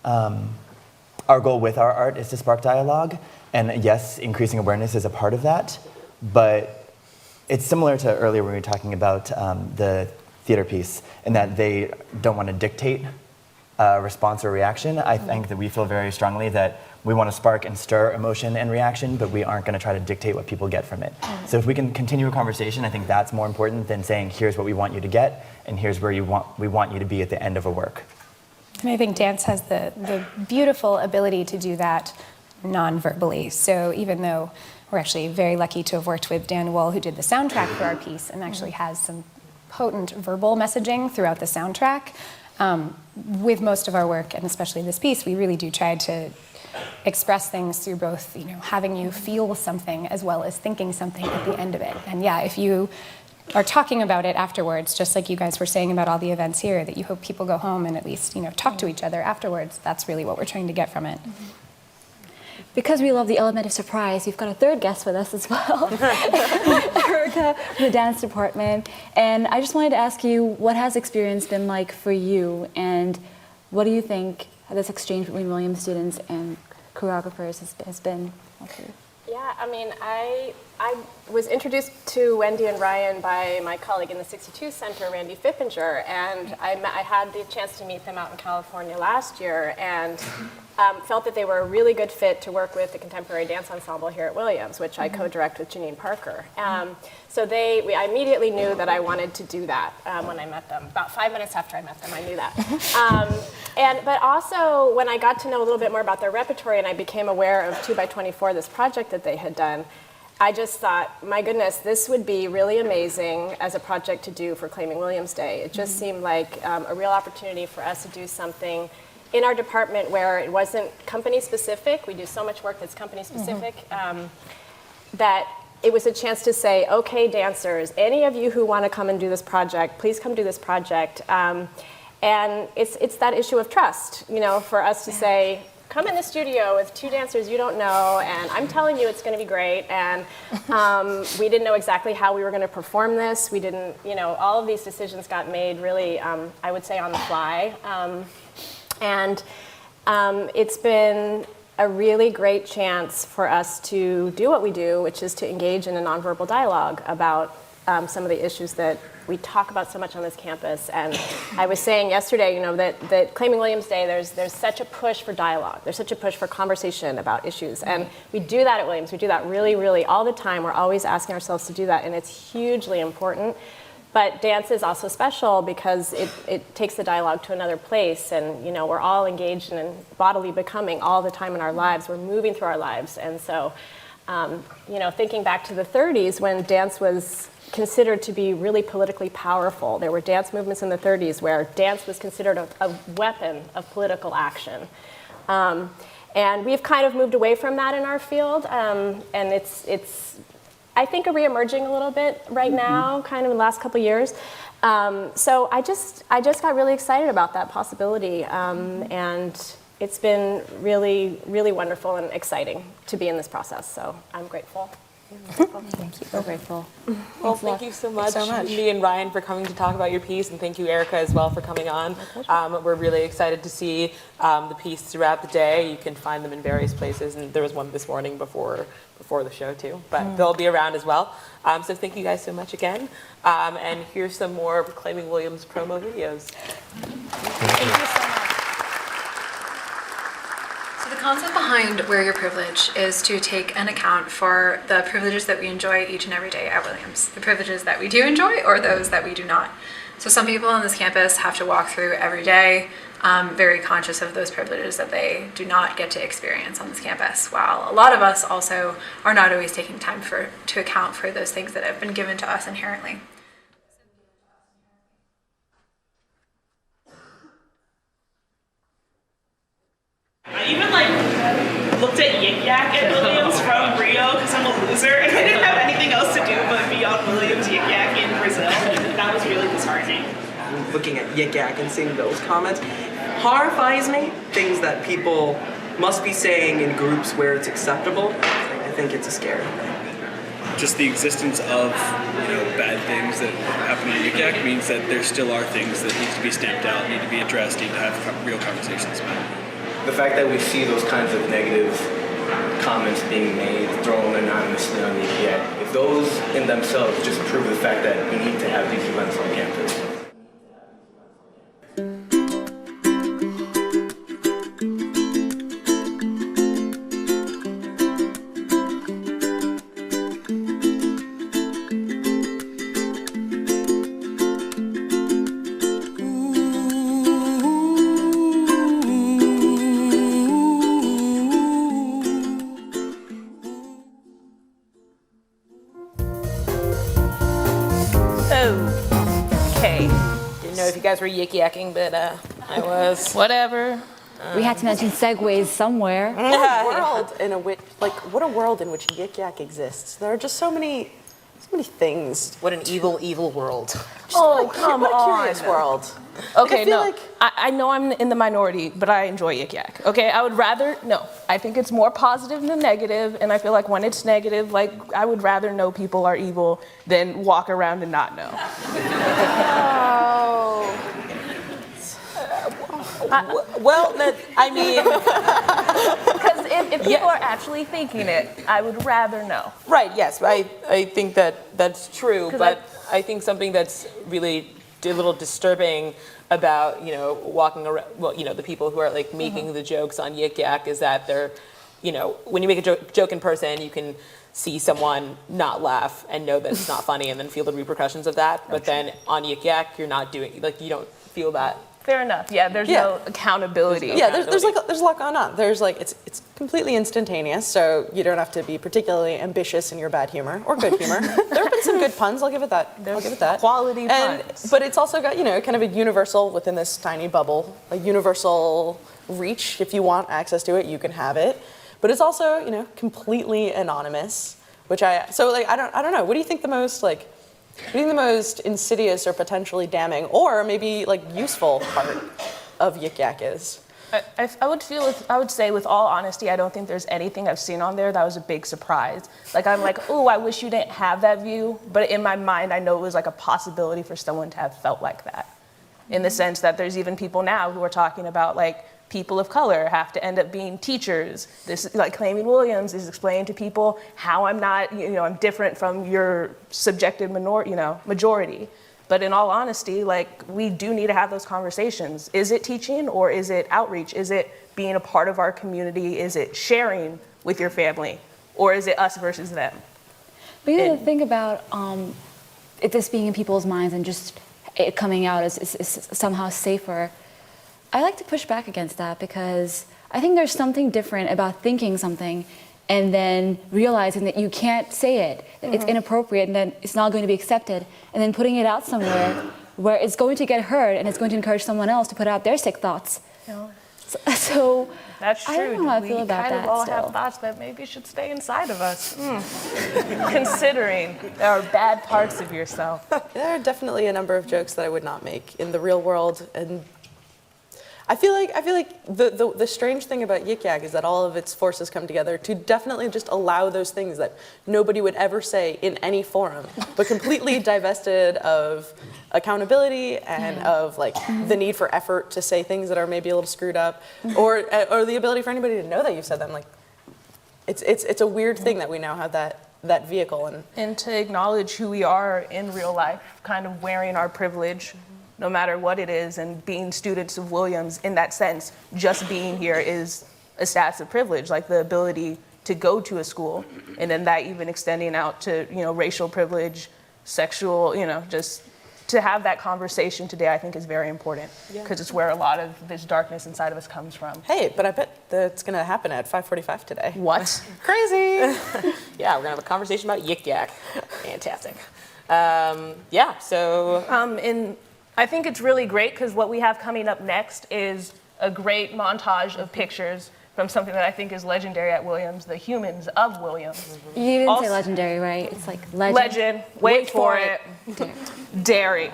Our goal with our art is to spark dialogue, and yes, increasing awareness is a part of that, but it's similar to earlier when we were talking about the theater piece, in that they don't want to dictate a response or reaction. I think that we feel very strongly that we want to spark and stir emotion and reaction, but we aren't going to try to dictate what people get from it. So if we can continue a conversation, I think that's more important than saying, here's what we want you to get, and here's where we want you to be at the end of a work. And I think dance has the beautiful ability to do that non-verbally. So even though we're actually very lucky to have worked with Dan Wool, who did the soundtrack for our piece and actually has some potent verbal messaging throughout the soundtrack, with most of our work, and especially this piece, we really do try to express things through both, having you feel something as well as thinking something at the end of it. And yeah, if you are talking about it afterwards, just like you guys were saying about all the events here, that you hope people go home and at least, talk to each other afterwards. That's really what we're trying to get from it. Because we love the element of surprise, we've got a third guest with us as well, Erica from the dance department. And I just wanted to ask you, what has experience been like for you, and what do you think this exchange between Williams students and choreographers has been like for you? Yeah, I mean, I I was introduced to Wendy and Ryan by my colleague in the 62 Center, Randy Fippinger, and I had the chance to meet them out in California last year, and felt that they were a really good fit to work with the Contemporary Dance Ensemble here at Williams, which I co-direct with Janine Parker. So I immediately knew that I wanted to do that when I met them. About 5 minutes after I met them, I knew that. But also, when I got to know a little bit more about their repertory and I became aware of 2x24, this project that they had done, I just thought, my goodness, this would be really amazing as a project to do for Claiming Williams Day. It just seemed like a real opportunity for us to do something in our department where it wasn't company specific. We do so much work that's company specific, that it was a chance to say, okay, dancers, any of you who want to come and do this project, please come do this project. And it's that issue of trust, for us to say, come in the studio with 2 dancers you don't know, and I'm telling you it's going to be great. And we didn't know exactly how we were going to perform this. We didn't, all of these decisions got made really, I would say, on the fly. And it's been a really great chance for us to do what we do, which is to engage in a nonverbal dialogue about some of the issues that we talk about so much on this campus. And I was saying yesterday, that Claiming Williams Day, there's such a push for dialogue. There's such a push for conversation about issues. And we do that at Williams. We do that really, really all the time. We're always asking ourselves to do that, and it's hugely important. But dance is also special because it takes the dialogue to another place, and we're all engaged in bodily becoming all the time in our lives. We're moving through our lives. And so, thinking back to the 30s when dance was considered to be really politically powerful. There were dance movements in the 30s where dance was considered a weapon of political action. And we've kind of moved away from that in our field, and it's I think, reemerging a little bit right now, kind of in the last couple of years. So I just got really excited about that possibility, and it's been really, really wonderful and exciting to be in this process. So I'm grateful. Thank you. So grateful. Well, thank you so much, me and Ryan, for coming to talk about your piece, and thank you, Erica, as well, for coming on. We're really excited to see the piece throughout the day. You can find them in various places, and there was one this morning before the show too, but they'll be around as well. So thank you guys so much again, and here's some more Claiming Williams promo videos. Thank you so much. So the concept behind Wear Your Privilege is to take an account for the privileges that we enjoy each and every day at Williams. The privileges that we do enjoy or those that we do not. So some people on this campus have to walk through every day very conscious of those privileges that they do not get to experience on this campus, while a lot of us also are not always taking time to account for those things that have been given to us inherently. I even looked at Yik Yak at Williams from Rio because I'm a loser and I didn't have anything else to do but be on Williams Yik Yak in Brazil. That was really disheartening. Looking at Yik Yak and seeing those comments horrifies me. Things that people must be saying in groups where it's acceptable. I think it's a scary thing. Just the existence of bad things that happen in Yik Yak means that there still are things that need to be stamped out, need to be addressed, need to have real conversations about. The fact that we see those kinds of negative comments being made, thrown anonymously on the Yik, if those in themselves just prove the fact that we need to have these events on campus. You guys were yik-yakking, but I was. Whatever. We had to mention segues somewhere. What a world in which Yik Yak exists. There are just so many things. What an evil, evil world. Come what a on. curious world. Okay, I feel no. I know I'm in the minority, but I enjoy Yik Yak. Okay, I think it's more positive than negative, and I feel like when it's negative, I would rather know people are evil than walk around and not know. Well, I mean... Because if people are actually thinking it, I would rather know. Right, yes, I think that's true, 'Cause but I think something that's really a little disturbing about, walking around, well, the people who are like making the jokes on Yik Yak is that they're, when you make a joke in person, you can see someone not laugh and know that it's not funny and then feel the repercussions of that. But then on Yik Yak, you're not doing, like, you don't feel that. Fair enough. Yeah, there's no accountability. There's a lot going on. There's like it's completely instantaneous, so you don't have to be particularly ambitious in your bad humor or good humor. There have been some good puns. I'll give it that. Quality puns. But it's also got kind of a universal within this tiny bubble, a universal reach. If you want access to it, you can have it. But it's also completely anonymous, which I don't know. What do you think the most insidious or potentially damning or maybe like useful part of Yik Yak is? I would say with all honesty, I don't think there's anything I've seen on there that was a big surprise. Like I'm like, oh, I wish you didn't have that view, but in my mind, I know it was like a possibility for someone to have felt like that. In the sense that there's even people now who are talking about like people of color have to end up being teachers. This, like claiming Williams, is explaining to people how I'm not, I'm different from your subjective majority. But in all honesty, like we do need to have those conversations. Is it teaching or is it outreach? Is it being a part of our community? Is it sharing with your family? Or is it us versus them? But you know, the thing about it this being in people's minds and just it coming out is somehow safer, I like to push back against that because I think there's something different about thinking something and then realizing that you can't say it, that it's inappropriate and then it's not going to be accepted, and then putting it out somewhere where it's going to get heard and it's going to encourage someone else to put out their sick thoughts. Yeah. So that's true. I don't know how I feel about kind that of all still. have thoughts that maybe should stay inside of us. Considering there are bad parts of yourself. There are definitely a number of jokes that I would not make in the real world, and I feel like the strange thing about Yik Yak is that all of its forces come together to definitely just allow those things that nobody would ever say in any forum, but completely divested of accountability and of like the need for effort to say things that are maybe a little screwed up, or the ability for anybody to know that you've said them. Like it's a weird thing that we now have that vehicle and to acknowledge who we are in real life, kind of wearing our privilege. No matter what it is, and being students of Williams in that sense, just being here is a status of privilege, like the ability to go to a school, and then that even extending out to, racial privilege, sexual, just to have that conversation today, I think is very important, because it's where a lot of this darkness inside of us comes from. Hey, but I bet that's gonna happen at 5:45 today. What? Crazy! Yeah, we're gonna have a conversation about Yik Yak. Fantastic. I think it's really great because what we have coming up next is a great montage of pictures from something that I think is legendary at Williams, the humans of Williams. You didn't say legendary, right? It's like legend. Wait for it. Dairy.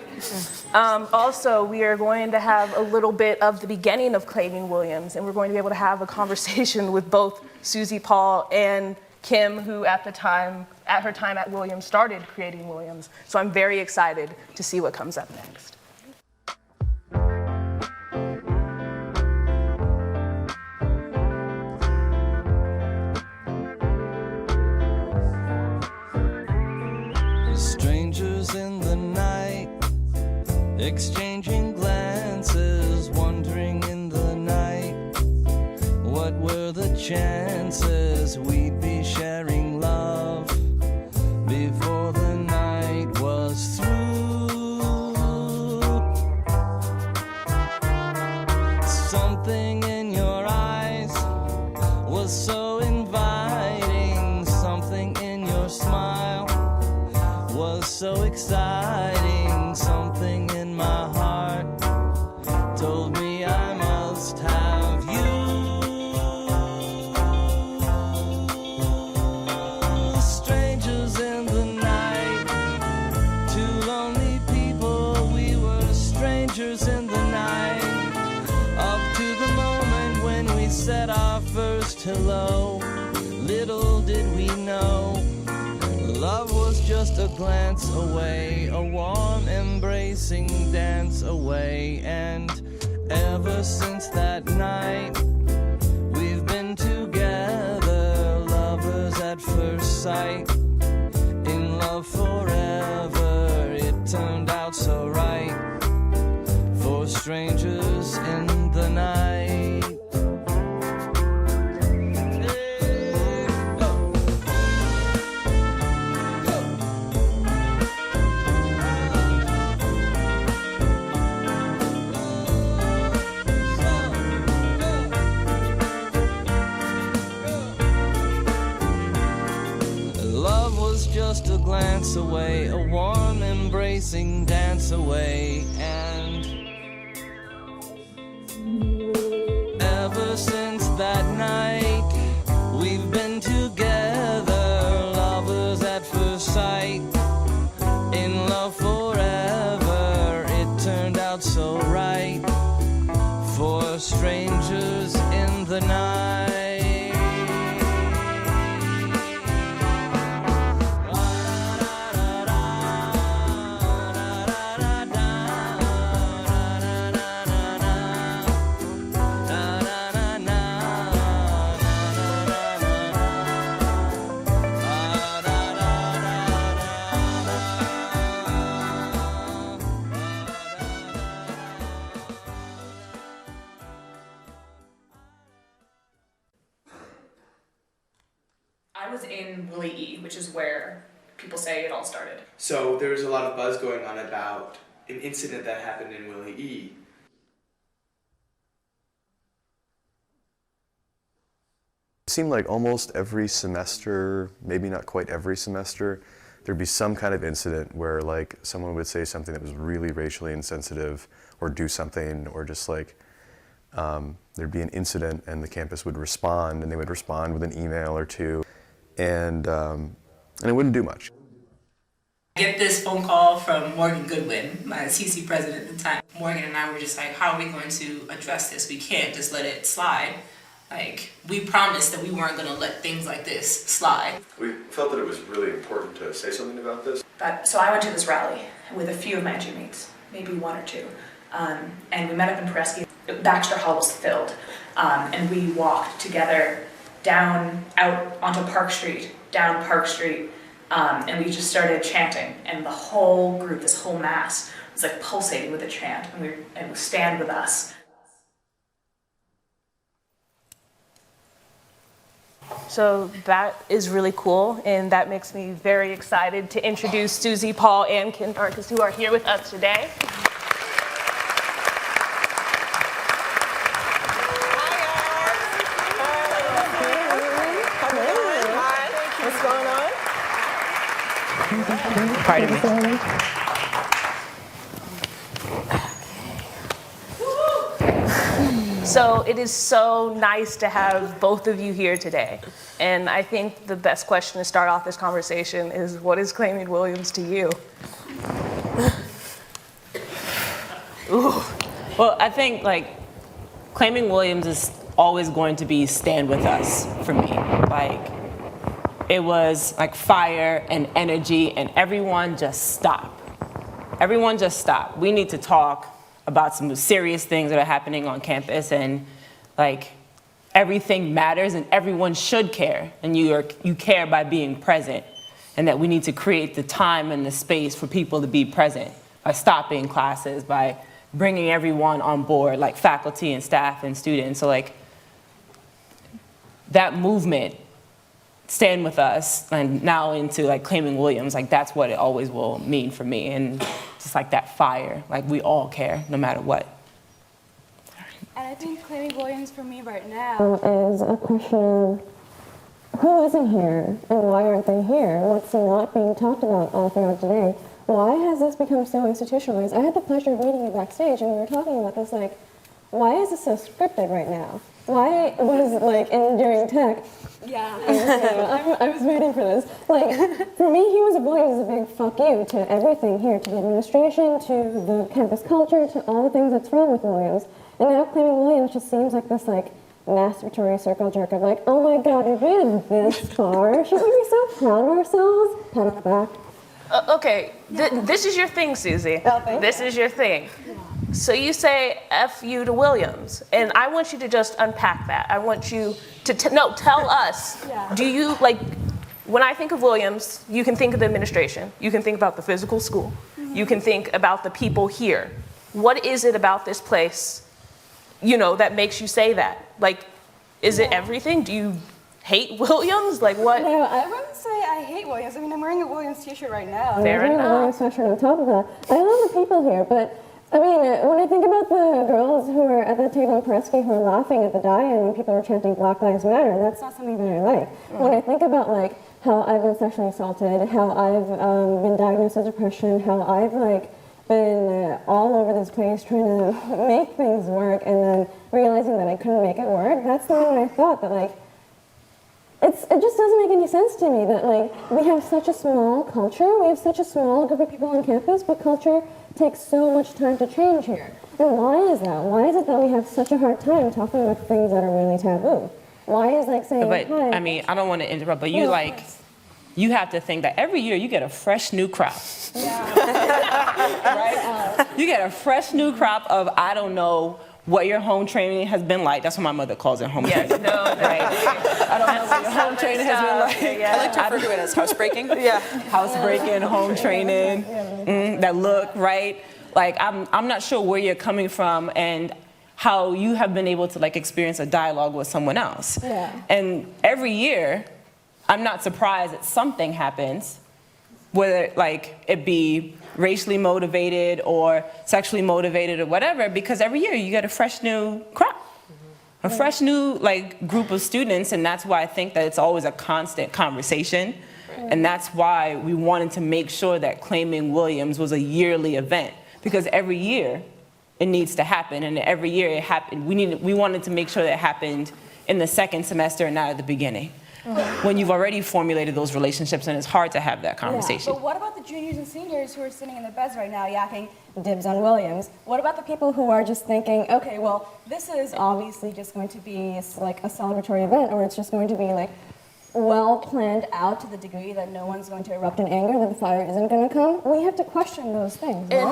Also, we are going to have a little bit of the beginning of claiming Williams, and we're going to be able to have a conversation with both Susie Paul and Kim, who at her time at Williams started creating Williams. So I'm very excited to see what comes up next. Strangers in the night, exchanging glances, wandering in the night. What were the chances we'd be sharing love before the night was through? Something in your eyes was so inviting, something in your smile was so exciting, something in my heart told me I must have you. Strangers in the night, two lonely people, we were strangers in the night, up to the moment when we said our first hello. Little did we know love was just a glance away, a warm embracing dance away. And ever since that night, we've been together. sight. In love forever, it turned out so right. For strangers in the night. Love was just a glance away, a warm embracing dance away, and ever since that night we've been together, lovers at first sight, in love forever. It turned out so right for strangers in the night. I was in Willie E, which is where people say it all started. So there was a lot of buzz going on about an incident that happened in Willie E. It seemed like almost every semester, maybe not quite every semester, there'd be some kind of incident where like someone would say something that was really racially insensitive or do something, or just like there'd be an incident and the campus would respond, and they would respond with an email or two, and it wouldn't do much. I get this phone call from Morgan Goodwin, my CC president at the time. Morgan and I were just like, how are we going to address this? We can't just let it slide. Like, we promised that we weren't going to let things like this slide. We felt that it was really important to say something about this. So I went to this rally with a few of my teammates, maybe one or two, and we met up in Presky. Baxter Hall was filled, and we walked together out onto Park Street, down Park Street, and we just started chanting, and the whole group, this whole mass, was like pulsating with a chant, and it was Stand With Us. So that is really cool, and that makes me very excited to introduce Susie, Paul, and Ken Darkus, who are here with us today. What's going on? Pardon me. So it is so nice to have both of you here today. And I think the best question to start off this conversation is, what is claiming Williams to you? Ooh. Well, I think like claiming Williams is always going to be Stand With Us for me. Like, it was like fire and energy, and everyone just stop. Everyone just stop. We need to talk about some serious things that are happening on campus, and like everything matters and everyone should care, and you care by being present, and that we need to create the time and the space for people to be present by stopping classes, by bringing everyone on board, like faculty and staff and students. So like that movement, Stand With Us, and now into like claiming Williams, like that's what it always will mean for me. And just like that fire, like we all care no matter what. And I think claiming Williams for me right now is a question of who isn't here and why aren't they here? What's not being talked about all throughout today? Why has this become so institutionalized? I had the pleasure of meeting you backstage, and we were talking about this, like, why is this so scripted right now? Why was it like during tech? Yeah. I was waiting for this. Like, for me, Williams is a big fuck you to everything here, to the administration, to the campus culture, to all the things that's wrong with Williams. And now claiming Williams just seems like this like masturbatory circle jerk of like, oh my god, we've made it this far. Should we be so proud of ourselves? Pat on the back. Okay, this is your thing, Susie. This is your thing. So you say F you to Williams, and I want you to just unpack that. I want you to tell us, do you like, when I think of Williams, you can think of the administration, you can think about the physical school, you can think about the people here. What is it about this place, you know, that makes you say that? Like, is it everything? Do you hate Williams? Like what? No, I wouldn't say I hate Williams. I mean, I'm wearing a Williams t-shirt right now. Fair I'm wearing a Williams sweatshirt on top of that. I love the people here, but I mean, when I think about the girls who are at the table in Presky who are laughing at the die-in when people are chanting Black Lives Matter, that's not something that I like. When I think about like how I've been sexually assaulted, how I've been diagnosed with depression, how I've like been all over this place trying to make things work and then realizing that I couldn't make it work, that's the moment I thought that like, it just doesn't make any sense to me that like we have such a small culture, we have such a small group of people on campus, but culture takes so much time to change here. And why is that? Why is it that we have such a hard time talking about things that are really taboo? Why is like saying, But hi, I mean, I don't want to interrupt, but you like, you have to think that every year you get a fresh new crop. Right? You get a fresh new crop of, I don't know what your home training has been like. That's what my mother calls it, home training. No, right? I don't know what your home training has been like. I like to refer to it as housebreaking. Housebreaking, home training, that look, right? Like, I'm not sure where you're coming from and how you have been able to like experience a dialogue with someone else. And every year, I'm not surprised that something happens, whether like it be racially motivated or sexually motivated or whatever, because every year you get a fresh new crop, a fresh new like group of students, and that's why I think that it's always a constant conversation. And that's why we wanted to make sure that Claiming Williams was a yearly event, because every year it needs to happen, and every year it happened. We wanted to make sure that it happened in the second semester and not at the beginning. When you've already formulated those relationships and it's hard to have that conversation. But what about the juniors and seniors who are sitting in their beds right now yakking dibs on Williams? What about the people who are just thinking, okay, well, this is obviously just going to be like a celebratory event, or it's just going to be like well planned out to the degree that no one's going to erupt in anger, that the fire isn't going to come? We have to question those things. And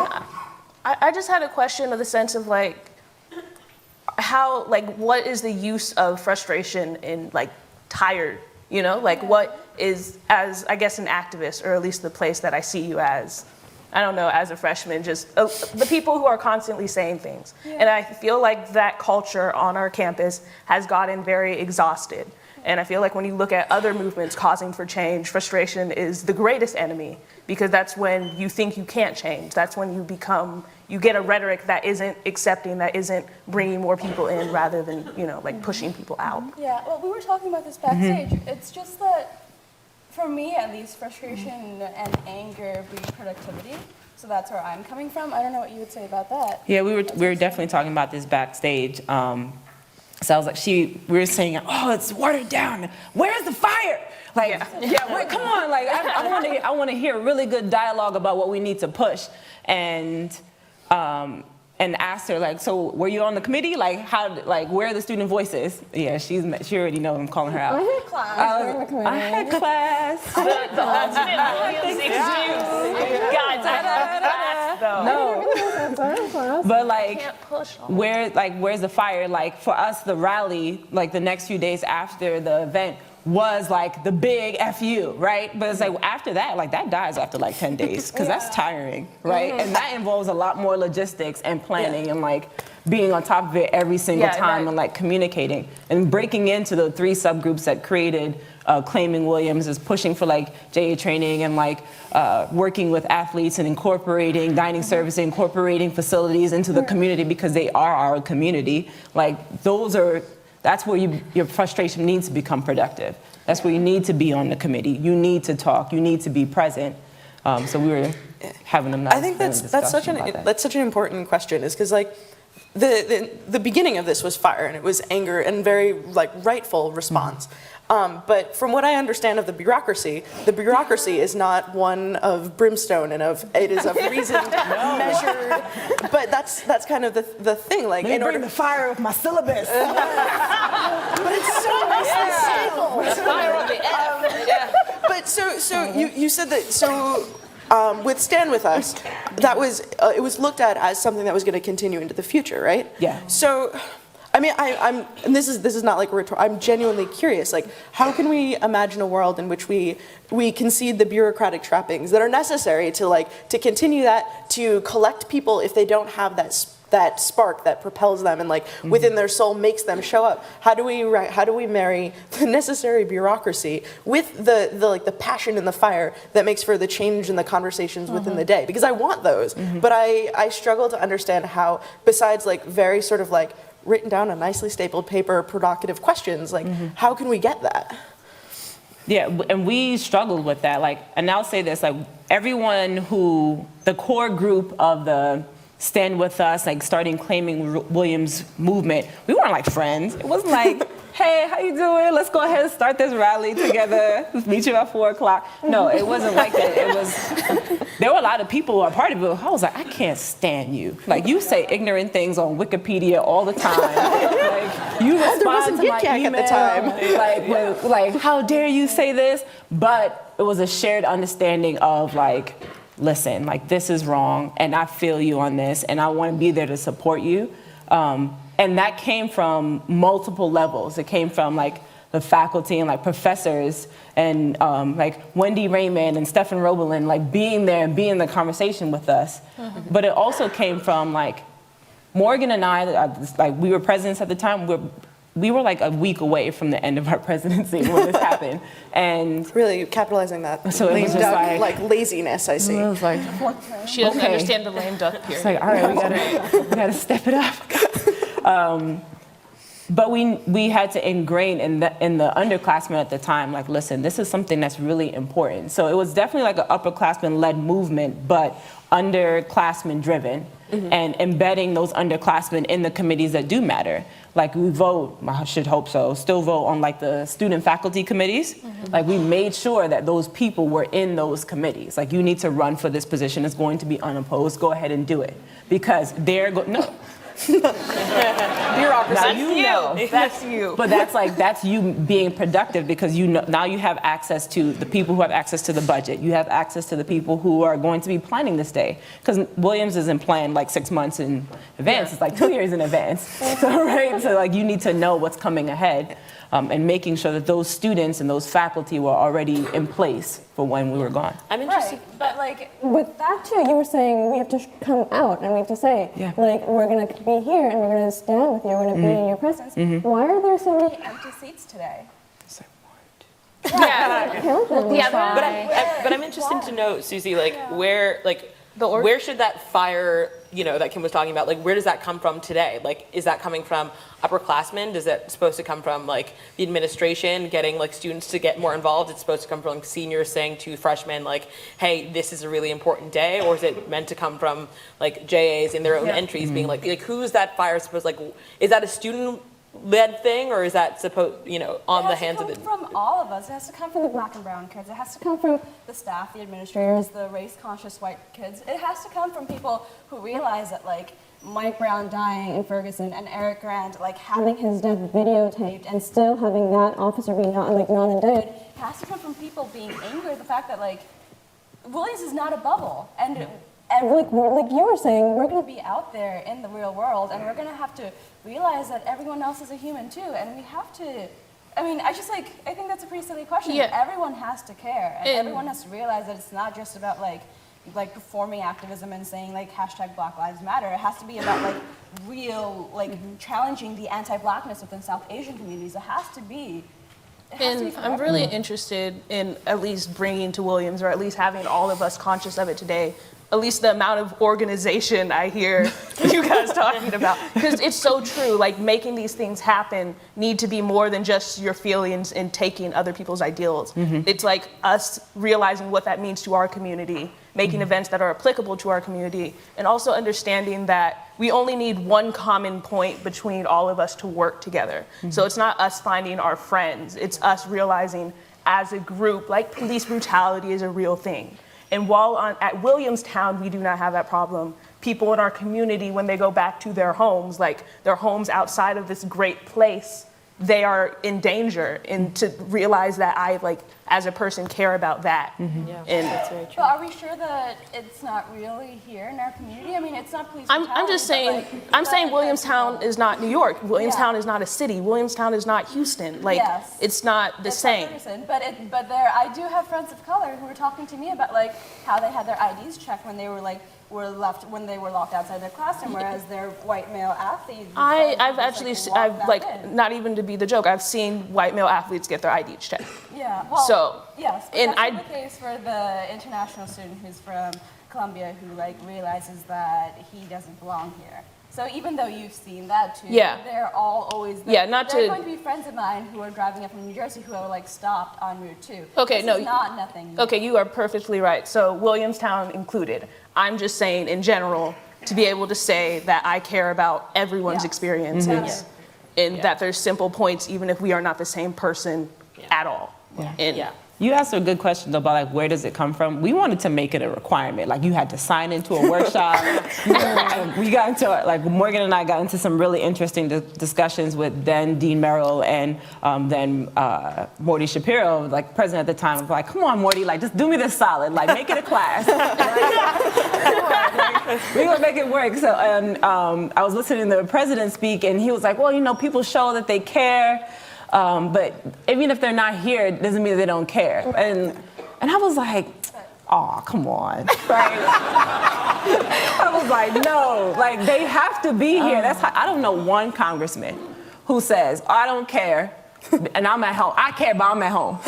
I just had a question of the sense of like, how, like, what is the use of frustration in like tired, you know, like what is, as I guess an activist, or at least the place that I see you as, I don't know, as a freshman, just the people who are constantly saying things. And I feel like that culture on our campus has gotten very exhausted. And I feel like when you look at other movements causing for change, frustration is the greatest enemy, because that's when you think you can't change. That's when you get a rhetoric that isn't accepting, that isn't bringing more people in rather than, you know, like pushing people out. Yeah, well, we were talking about this backstage. It's just that, for me at least, frustration and anger breed productivity. So that's where I'm coming from. I don't know what you would say about that. Yeah, we were definitely talking about this backstage. So I was like, we were saying, oh, it's watered down. Where's the fire? Like, come on, like I want to hear really good dialogue about what we need to push, and asked her like, so were you on the committee? Like where are the student voices? Yeah, she already knows I'm calling her out. I had class. I had class. The ultimate Williams excuse. God, no. But like, where's the fire? Like for us, the rally, like the next few days after the event, was like the big FU, right? But it's like after that, like that dies after like 10 days, because that's tiring, right? And that involves a lot more logistics and planning and like being on top of it every single time and like communicating and breaking into the 3 subgroups that created Claiming Williams, is pushing for like JA training and like working with athletes and incorporating dining services, incorporating facilities into the community, because they are our community. Like that's where your frustration needs to become productive. That's where you need to be on the committee. You need to talk. You need to be present. So we were having a nice I think that's such an important question, is because like the beginning of this was fire, and it was anger and very like rightful response. But from what I understand of the bureaucracy is not one of brimstone and it is of reasoned, measured. But that's kind of the thing. Like, in order to fire with my syllabus. But it's so nicely stable. Fire on the F. But so you said that with Stand With Us, that was it was looked at as something that was going to continue into the future, right? Yeah. So I mean, and this is not like a rhetorical. I'm genuinely curious. Like, how can we imagine a world in which we concede the bureaucratic trappings that are necessary to continue that, to collect people if they don't have that spark that propels them and within their soul makes them show up? How do we marry the necessary bureaucracy with the passion and the fire that makes for the change in the conversations within the day? Because I want those, but I struggle to understand how, besides very sort of written down on nicely stapled paper provocative questions, how can we get that? Yeah, and we struggled with that. And I'll say this, everyone the core group of the Stand With Us, starting claiming Williams movement, we weren't friends. It wasn't hey, how you doing? Let's go ahead and start this rally together. Let's meet you at 4 o'clock. No, it wasn't like that. There were a lot of people who are part of it. I was like, I can't stand you. You say ignorant things on Wikipedia all the time. You respond to my email. At the time. How dare you say this? But it was a shared understanding of listen, this is wrong, and I feel you on this, and I want to be there to support you. And that came from multiple levels. It came from the faculty and professors and Wendy Raymond and Stephen Roberlin being there and being in the conversation with us. But it also came from Morgan and I, we were presidents at the time. We were a week away from the end of our presidency when this happened, and really capitalizing that so lame duck laziness. I see. It was she doesn't understand the lame duck period. It's all right, we gotta step it up. But we had to ingrain in the underclassmen at the time, listen, this is something that's really important. So it was definitely an upperclassmen-led movement, but underclassmen driven, and embedding those underclassmen in the committees that do matter. We vote, I should hope so, still vote on the student faculty committees. We made sure that those people were in those committees. You need to run for this position, it's going to be unopposed, go ahead and do it. Because no. Bureaucracy. That's you. But that's you being productive, because now you have access to the people who have access to the budget. You have access to the people who are going to be planning this day. Because Williams isn't planned 6 months in advance. It's 2 years in advance. So you need to know what's coming ahead, and making sure that those students and those faculty were already in place for when we were gone. I'm interested. But with that too, you were saying we have to come out and we have to say, we're going to be here and we're going to stand with you, we're going to be in your presence. Why are there so many empty seats today? But I'm interested to know, Susie, where should that fire, that Kim was talking about, where does that come from today? Is that coming from upperclassmen? Is that supposed to come from the administration getting students to get more involved? It's supposed to come from seniors saying to freshmen hey, this is a really important day? Or is it meant to come from JAs in their own entries being who's that fire supposed is that a student-led thing, or is that supposed on the hands of the? It has to come from all of us. It has to come from the black and brown kids. It has to come from the staff, the administrators, the race-conscious white kids. It has to come from people who realize that Mike Brown dying in Ferguson and Eric Grant having his death videotaped and still having that officer being not indicted. It has to come from people being angry at the fact that Williams is not a bubble, and like you were saying, we're going to be out there in the real world, and we're going to have to realize that everyone else is a human too, and we have to. I mean, I think that's a pretty silly question. Yeah. Everyone has to care, and everyone has to realize that it's not just about performing activism and saying hashtag Black Lives Matter. It has to be about real challenging the anti-blackness within South Asian communities. It has to be. And I'm really interested in at least bringing to Williams, or at least having all of us conscious of it today, at least the amount of organization I hear you guys talking about. Because it's so true, making these things happen need to be more than just your feelings and taking other people's ideals. It's us realizing what that means to our community, making events that are applicable to our community, and also understanding that we only need one common point between all of us to work together. So it's not us finding our friends, it's us realizing as a group, police brutality is a real thing. And while at Williamstown, we do not have that problem, people in our community, when they go back to their homes outside of this great place, they are in danger, and to realize that I, like, as a person, care about that. Yeah, and that's very true. But are we sure that it's not really here in our community? I mean, it's not police I'm brutality, just but, saying, like, I'm saying but- Williamstown is not New York. Williamstown is not a city. Williamstown is not Houston. Like, Yes. it's not the That's same. 100%. But there, I do have friends of color who were talking to me about like how they had their IDs checked when they were when they were locked outside their classroom, whereas their white male athletes. I've actually, I've like, not even to be the joke, I've seen white male athletes get their IDs checked. Yeah. Well, So, yes, but and that's not the case for the international student who's from Colombia who like realizes that he doesn't belong here. So even though you've seen that too, Yeah. they're all always there. Yeah, not There are to- going to be friends of mine who are driving up from New Jersey who are like stopped on Route 2. Okay, This no. is not nothing. Okay, you are perfectly right. So Williamstown included. I'm just saying in general to be able to say that I care about everyone's experiences Mhm. and that there's simple points even if we are not the same person at all. And You asked a good question about like where does it come from? We wanted to make it a requirement. Like you had to sign into a workshop. We got into like Morgan and I got into some really interesting discussions with then Dean Merrill and then Morty Shapiro, like president at the time. I was like, come on, Morty, like just do me this solid, like make it a class. We're gonna make it work. So I was listening to the president speak, and he was like, well, you know, people show that they care. But even if they're not here, it doesn't mean they don't care. And I was like, oh, come on. Right? I was like, no, like they have to be here. That's how, I don't know one congressman who says, I don't care, and I'm at home. I care, but I'm at home.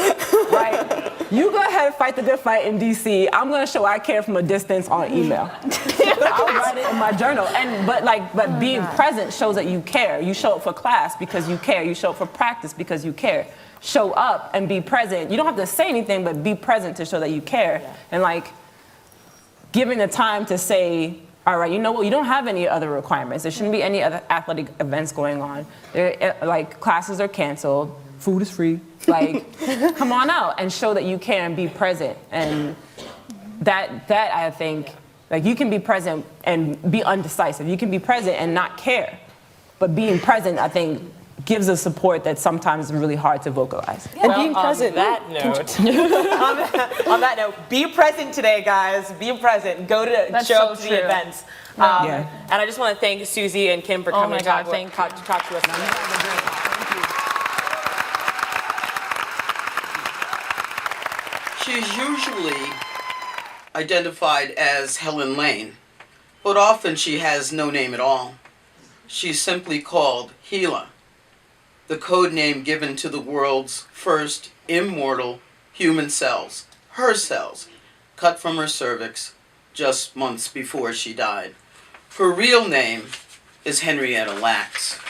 Right? You go ahead and fight the good fight in DC. I'm gonna show I care from a distance on email. I'll write it in my journal. But being present shows that you care. You show up for class because you care. You show up for practice because you care. Show up and be present. You don't have to say anything, but be present to show that you care. And like giving the time to say, all right, you know what? You don't have any other requirements. There shouldn't be any other athletic events going on. Like classes are canceled. Food is free. Like, come on out and show that you care and be present. And that I think, like you can be present and be undecisive. You can be present and not care. But being present, I think, gives a support that sometimes is really hard to vocalize. And being present. On that note, be present today, guys. Be present. Go to That's show so up to true. the events. Yeah. And I just want to thank Susie and Kim for Oh coming my to God, talk to us. She's usually identified as Helen Lane, but often she has no name at all. She's simply called Gila, the code name given to the world's first immortal human cells, her cells, cut from her cervix just months before she died. Her real name is Henrietta Lacks.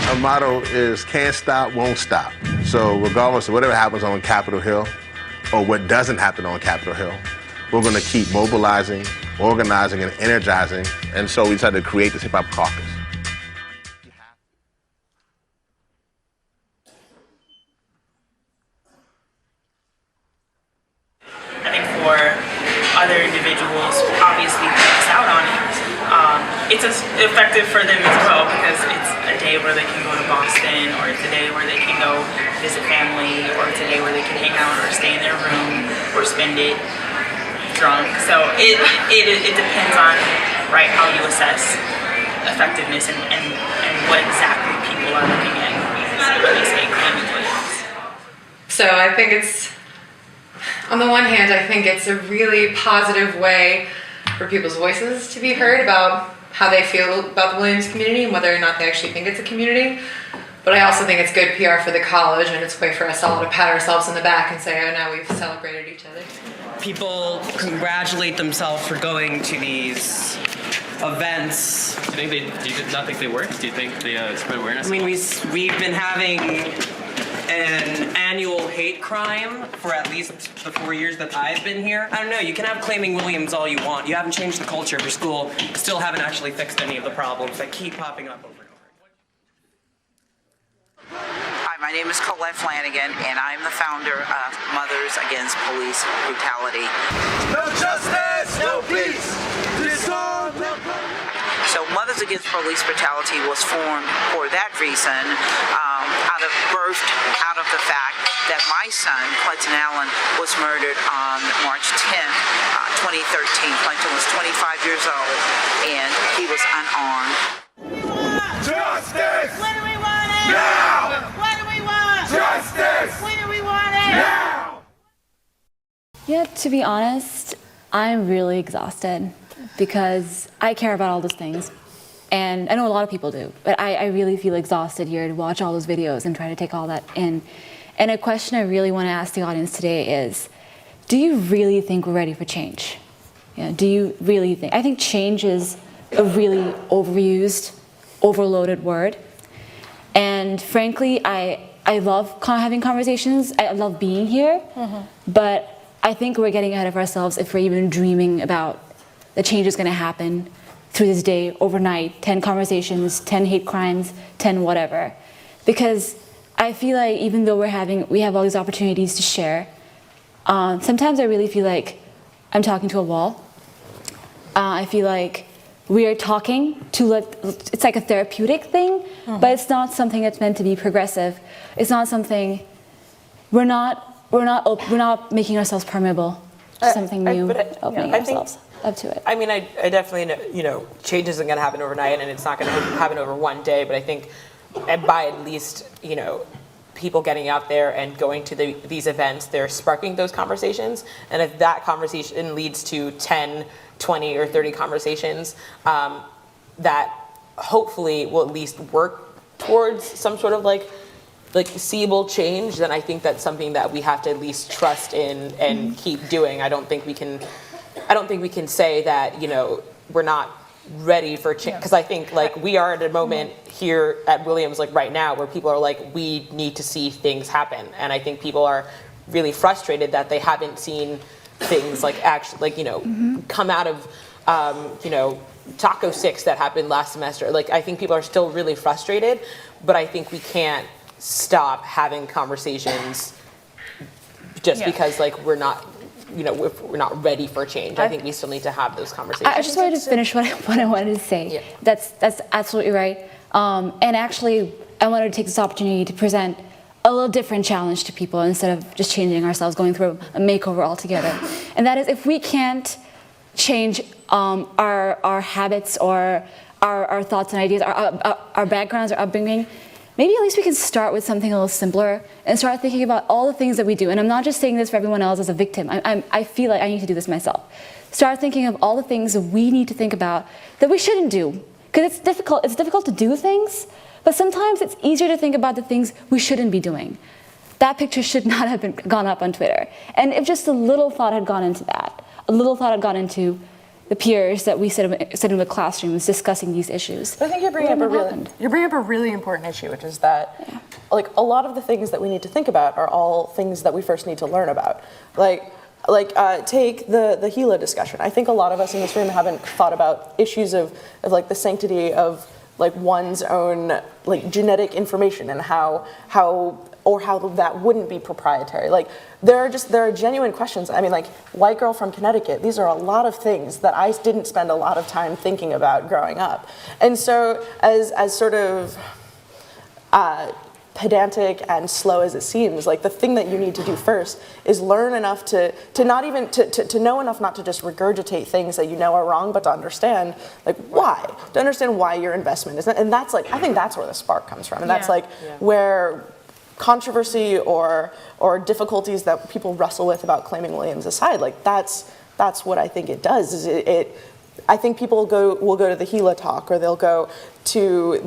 Our motto is can't stop, won't stop. So regardless of whatever happens on Capitol Hill or what doesn't happen on Capitol Hill, we're going to keep mobilizing, organizing, and energizing. And so we decided to create this Hip Hop Caucus. I think for other individuals who obviously miss out on it, it's effective for them as well because it's a day where they can go to Boston, or it's a day where they can go visit family, or it's a day where they can hang out or stay in their room or spend it drunk. So it depends on how you assess effectiveness and what exactly people are looking at when they say claiming Williams. So I think it's, on the one hand, I think it's a really positive way for people's voices to be heard about how they feel about the Williams community and whether or not they actually think it's a community. But I also think it's good PR for the college, and it's a way for us all to pat ourselves on the back and say, oh, now we've celebrated each other. People congratulate themselves for going to these events. Do you not think they work? Do you think they spread awareness? I mean, we've been having an annual hate crime for at least the 4 years that I've been here. I don't know, you can have claiming Williams all you want. You haven't changed the culture of your school, still haven't actually fixed any of the problems that keep popping up over and over. Hi, My name is Colette Flanagan, and I'm the founder of Mothers Against Police Brutality. No justice, no peace. Disarm the police. So Mothers Against Police Brutality was formed for that reason, birthed out of the fact that my son, Clinton Allen, was murdered on March 10th, 2013. Clinton was 25 years old, and he was unarmed. Justice! When do we want it? Now! What do we want? Justice! When do we want it? Now! Yeah, to be honest, I'm really exhausted because I care about all those things. And I know a lot of people do, but I really feel exhausted here to watch all those videos and try to take all that in. And a question I really want to ask the audience today is, do you really think we're ready for change? You know, do you really think? I think change is a really overused, overloaded word. And frankly, I love having conversations. I love being here. But I think we're getting ahead of ourselves if we're even dreaming about the change is going to happen through this day, overnight, 10 conversations, 10 hate crimes, 10 whatever. Because I feel like even though we have all these opportunities to share, sometimes I really feel like I'm talking to a wall. I feel like we are talking it's like a therapeutic thing, but it's not something that's meant to be progressive. It's not something, we're not making ourselves permeable to something new, opening ourselves up to it. I mean, I definitely know, change isn't going to happen overnight, and it's not going to happen over one day. But I think, by at least people getting out there and going to these events, they're sparking those conversations. And if that conversation leads to 10, 20, or 30 conversations, that hopefully will at least work towards some sort of like seeable change, then I think that's something that we have to at least trust in and keep doing. I don't think we can say that we're not ready for change, because I think we are at a moment here at Williams right now where people are we need to see things happen, and I think people are really frustrated that they haven't seen things come out of Taco 6 that happened last semester. I think people are still really frustrated, but I think we can't stop having conversations just because we're not if we're not ready for change. I think we still need to have those conversations. I just wanted to finish what I wanted to say. Yeah. That's absolutely right. And actually, I wanted to take this opportunity to present a little different challenge to people instead of just changing ourselves, going through a makeover altogether. And that is, if we can't change our habits or our thoughts and ideas, our backgrounds, our upbringing, maybe at least we can start with something a little simpler and start thinking about all the things that we do. And I'm not just saying this for everyone else as a victim. I feel like I need to do this myself. Start thinking of all the things that we need to think about that we shouldn't do. Because it's difficult. It's difficult to do things, but sometimes it's easier to think about the things we shouldn't be doing. That picture should not have gone up on Twitter. And if just a little thought had gone into that, a little thought had gone into the peers that we sit in the classrooms discussing these issues. I think you're bringing up a really important issue, which is that a lot of the things that we need to think about are all things that we first need to learn about. Take the Gila discussion. I think a lot of us in this room haven't thought about issues of the sanctity of one's own genetic information and how that wouldn't be proprietary. There are genuine questions. I mean, white girl from Connecticut, these are a lot of things that I didn't spend a lot of time thinking about growing up. And so as sort of pedantic and slow as it seems, the thing that you need to do first is learn enough to know enough not to just regurgitate things that you know are wrong, but to understand why your investment is, and that's I think that's where the spark comes from, and that's where controversy or difficulties that people wrestle with about claiming Williams aside, that's what I think it does. Is I think people will go to the Gila talk, or they'll go to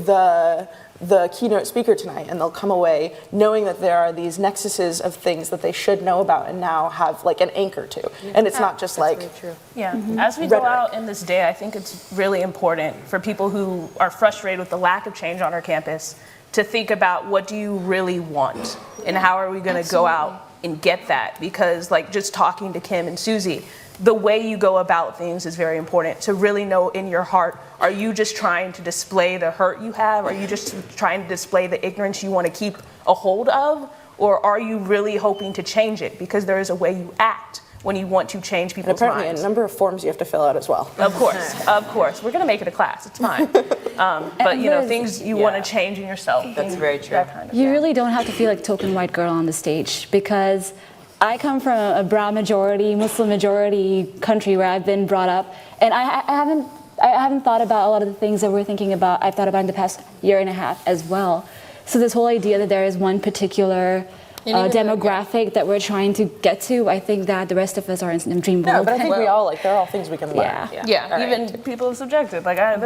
the keynote speaker tonight, and they'll come away knowing that there are these nexuses of things that they should know about and now have an anchor to. And it's not just As we go out in this day, I think it's really important for people who are frustrated with the lack of change on our campus to think about, what do you really want, and how are we going to go out and get that, because like just talking to Kim and Susie, the way you go about things is very important to really know in your heart, are you just trying to display the hurt you have? Are you just trying to display the ignorance you want to keep a hold of? Or are you really hoping to change it? Because there is a way you act when you want to change people's and apparently minds. a number of forms you have to fill out as well. Of course. We're going to make it a class. It's fine. But you know, things you want to change in yourself. That's very true. That kind of You really don't have to feel like token white girl on the stage, because I come from a brown majority, Muslim majority country where I've been brought up, and I haven't thought about a lot of the things that we're thinking about. I've thought about in the past year and a half as well. So this whole idea that there is one particular demographic that we're trying to get to, I think that the rest of us are in a dream world. No, but I think we all, like, there are all things we can learn. Yeah. Even people are subjective. Like, I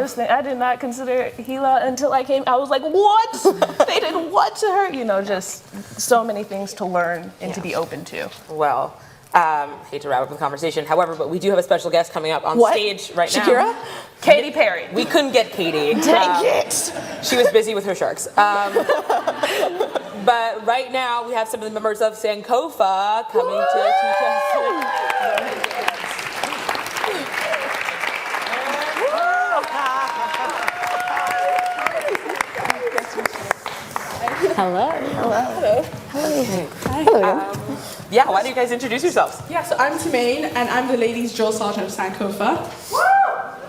did not consider Hila until I came. I was like, what? They did what to her? You know, just so many things to learn and to be open to. Well, hate to wrap up the conversation, however, but we do have a special guest coming up on stage right now. Shakira? Katy Perry. We couldn't get Katie. Dang it! She was busy with her sharks. But right now we have some of the members of Sankofa coming to teach us. Hello. Yeah, why don't you guys introduce yourselves? Yeah, so I'm Tamaine, and I'm the ladies' drill sergeant of Sankofa.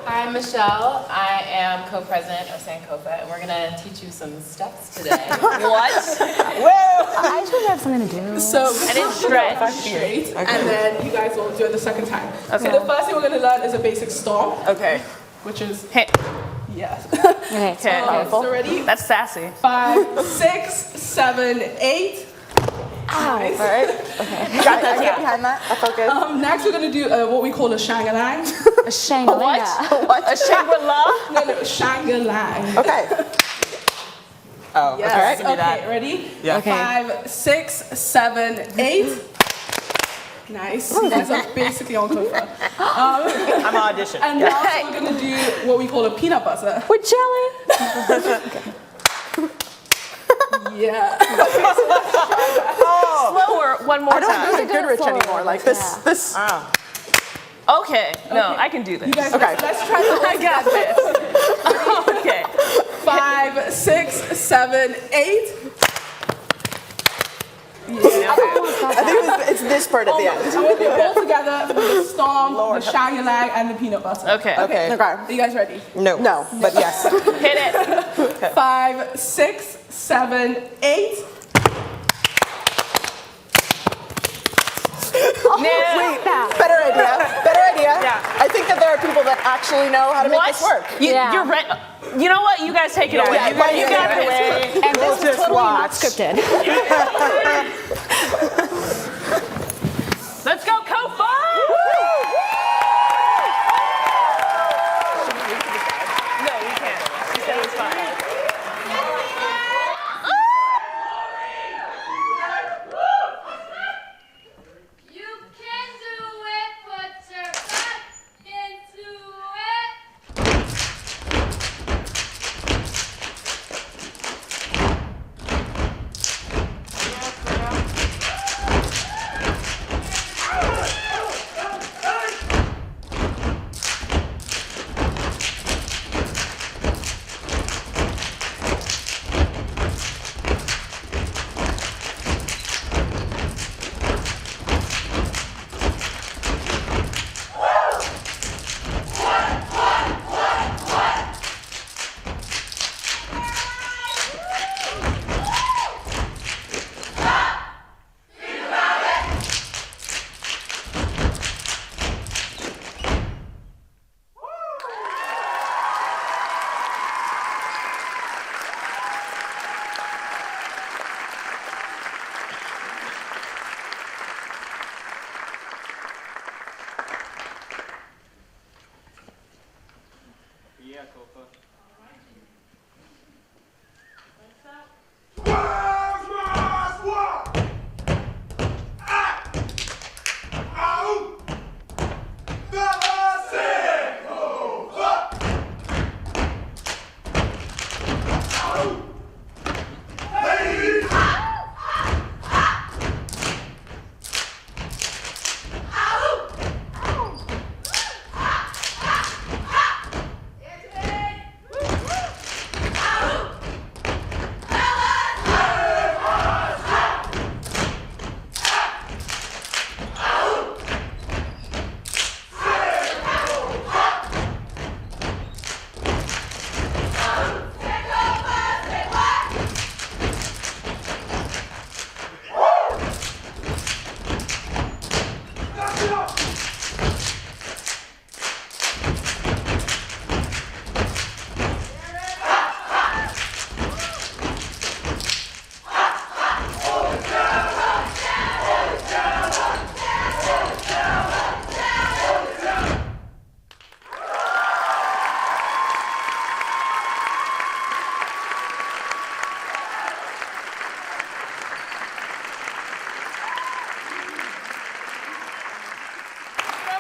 I'm Michelle. I am co-president of Sankofa, and we're gonna teach you some steps today. What? I actually have something to do. So I didn't stretch. straight, and then you guys will do it the second time. Okay. So the first thing we're gonna learn is a basic stomp. Okay. Which is yes. Okay. So ready? That's sassy. 5, 6, 7, 8. Nice. All right. Okay. You got that? Get behind that. I focus. Next, we're gonna do what we call a shangalang. A Shangri-La. What? A Shangri-La? No, shangalang. Okay. Oh, Yes. all right. Okay, ready? Yeah. Okay. 5, 6, 7, 8. Nice. You guys are basically on Kofa. I'm on audition. And now we're gonna do what we call a peanut butter. With jelly. Yeah. Slower, one more I don't time. do the Goodrich anymore. Like this. Okay, no, I can do this. You guys, Okay. let's try the I got this. Okay. 5, 6, 7, 8. Yeah. I think it's this part at the end. I'm gonna do it all together with the stomp, the shangalang, and the peanut butter. Okay. Okay. Are you guys ready? No, but yes. Hit it. 5, 6, 7, 8. Wait, better idea. Yeah. I think that there are people that actually know how to make this work. You're right. You know what? You guys take it away. You got it away. And this was totally not scripted. Let's go, Kofa! No, you can't. She said it's fine. You can do it, put your butt into it.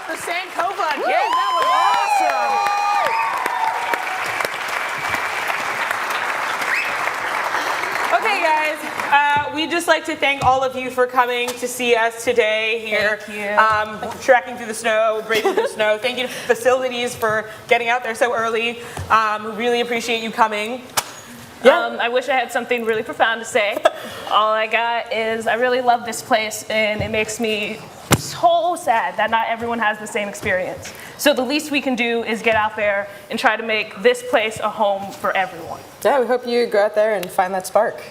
up for Sankofa again. That was awesome. Okay, guys, we'd just like to thank all of you for coming to see us today here. Thank you. Trekking through the snow, braving through the snow. Thank you to facilities for getting out there so early. We really appreciate you coming. I wish I had something really profound to say. All I got is I really love this place, and it makes me so sad that not everyone has the same experience. So the least we can do is get out there and try to make this place a home for everyone. Yeah, we hope you go out there and find that spark.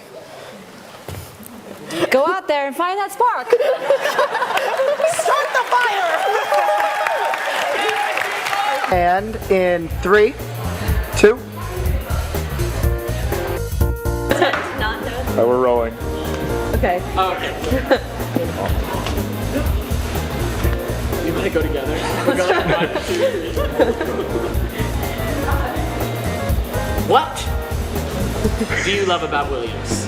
Go out there and find that spark. Start the fire! And in 3, 2. We're rolling. Okay. Okay. You want to go together? We're going 1, 2, 3. What do you love about Williams?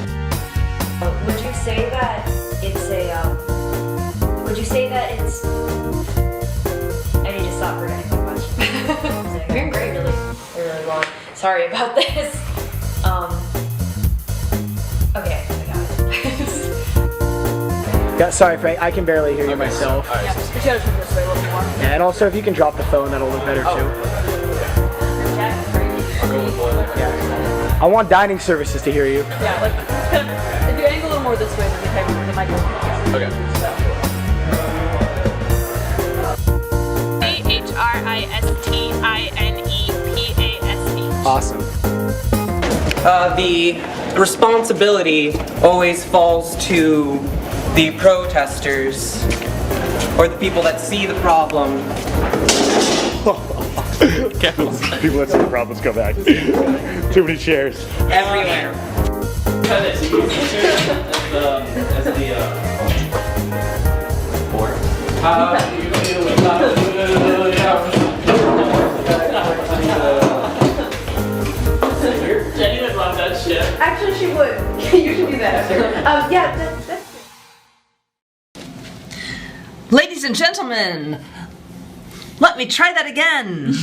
Would you say that it's would you say that it's, I need to stop forgetting my question. I'm doing great, really long. Sorry about this. Okay, I got it. Sorry, Frank, I can barely hear you myself. Yeah, you gotta turn this way a little more. Yeah, and also if you can drop the phone, that'll look better too. Yeah. I want dining services to hear you. Yeah, like if you angle a little more this way, then the microphone. Okay. CHRISTINEPAST. Awesome. The responsibility always falls to the protesters or the people that see the problem. People that see the problems go back. Too many chairs. Everywhere. Jenny would love that shit. Actually, she would. You should do that after. Yeah, that's Ladies and gentlemen, let me try that again.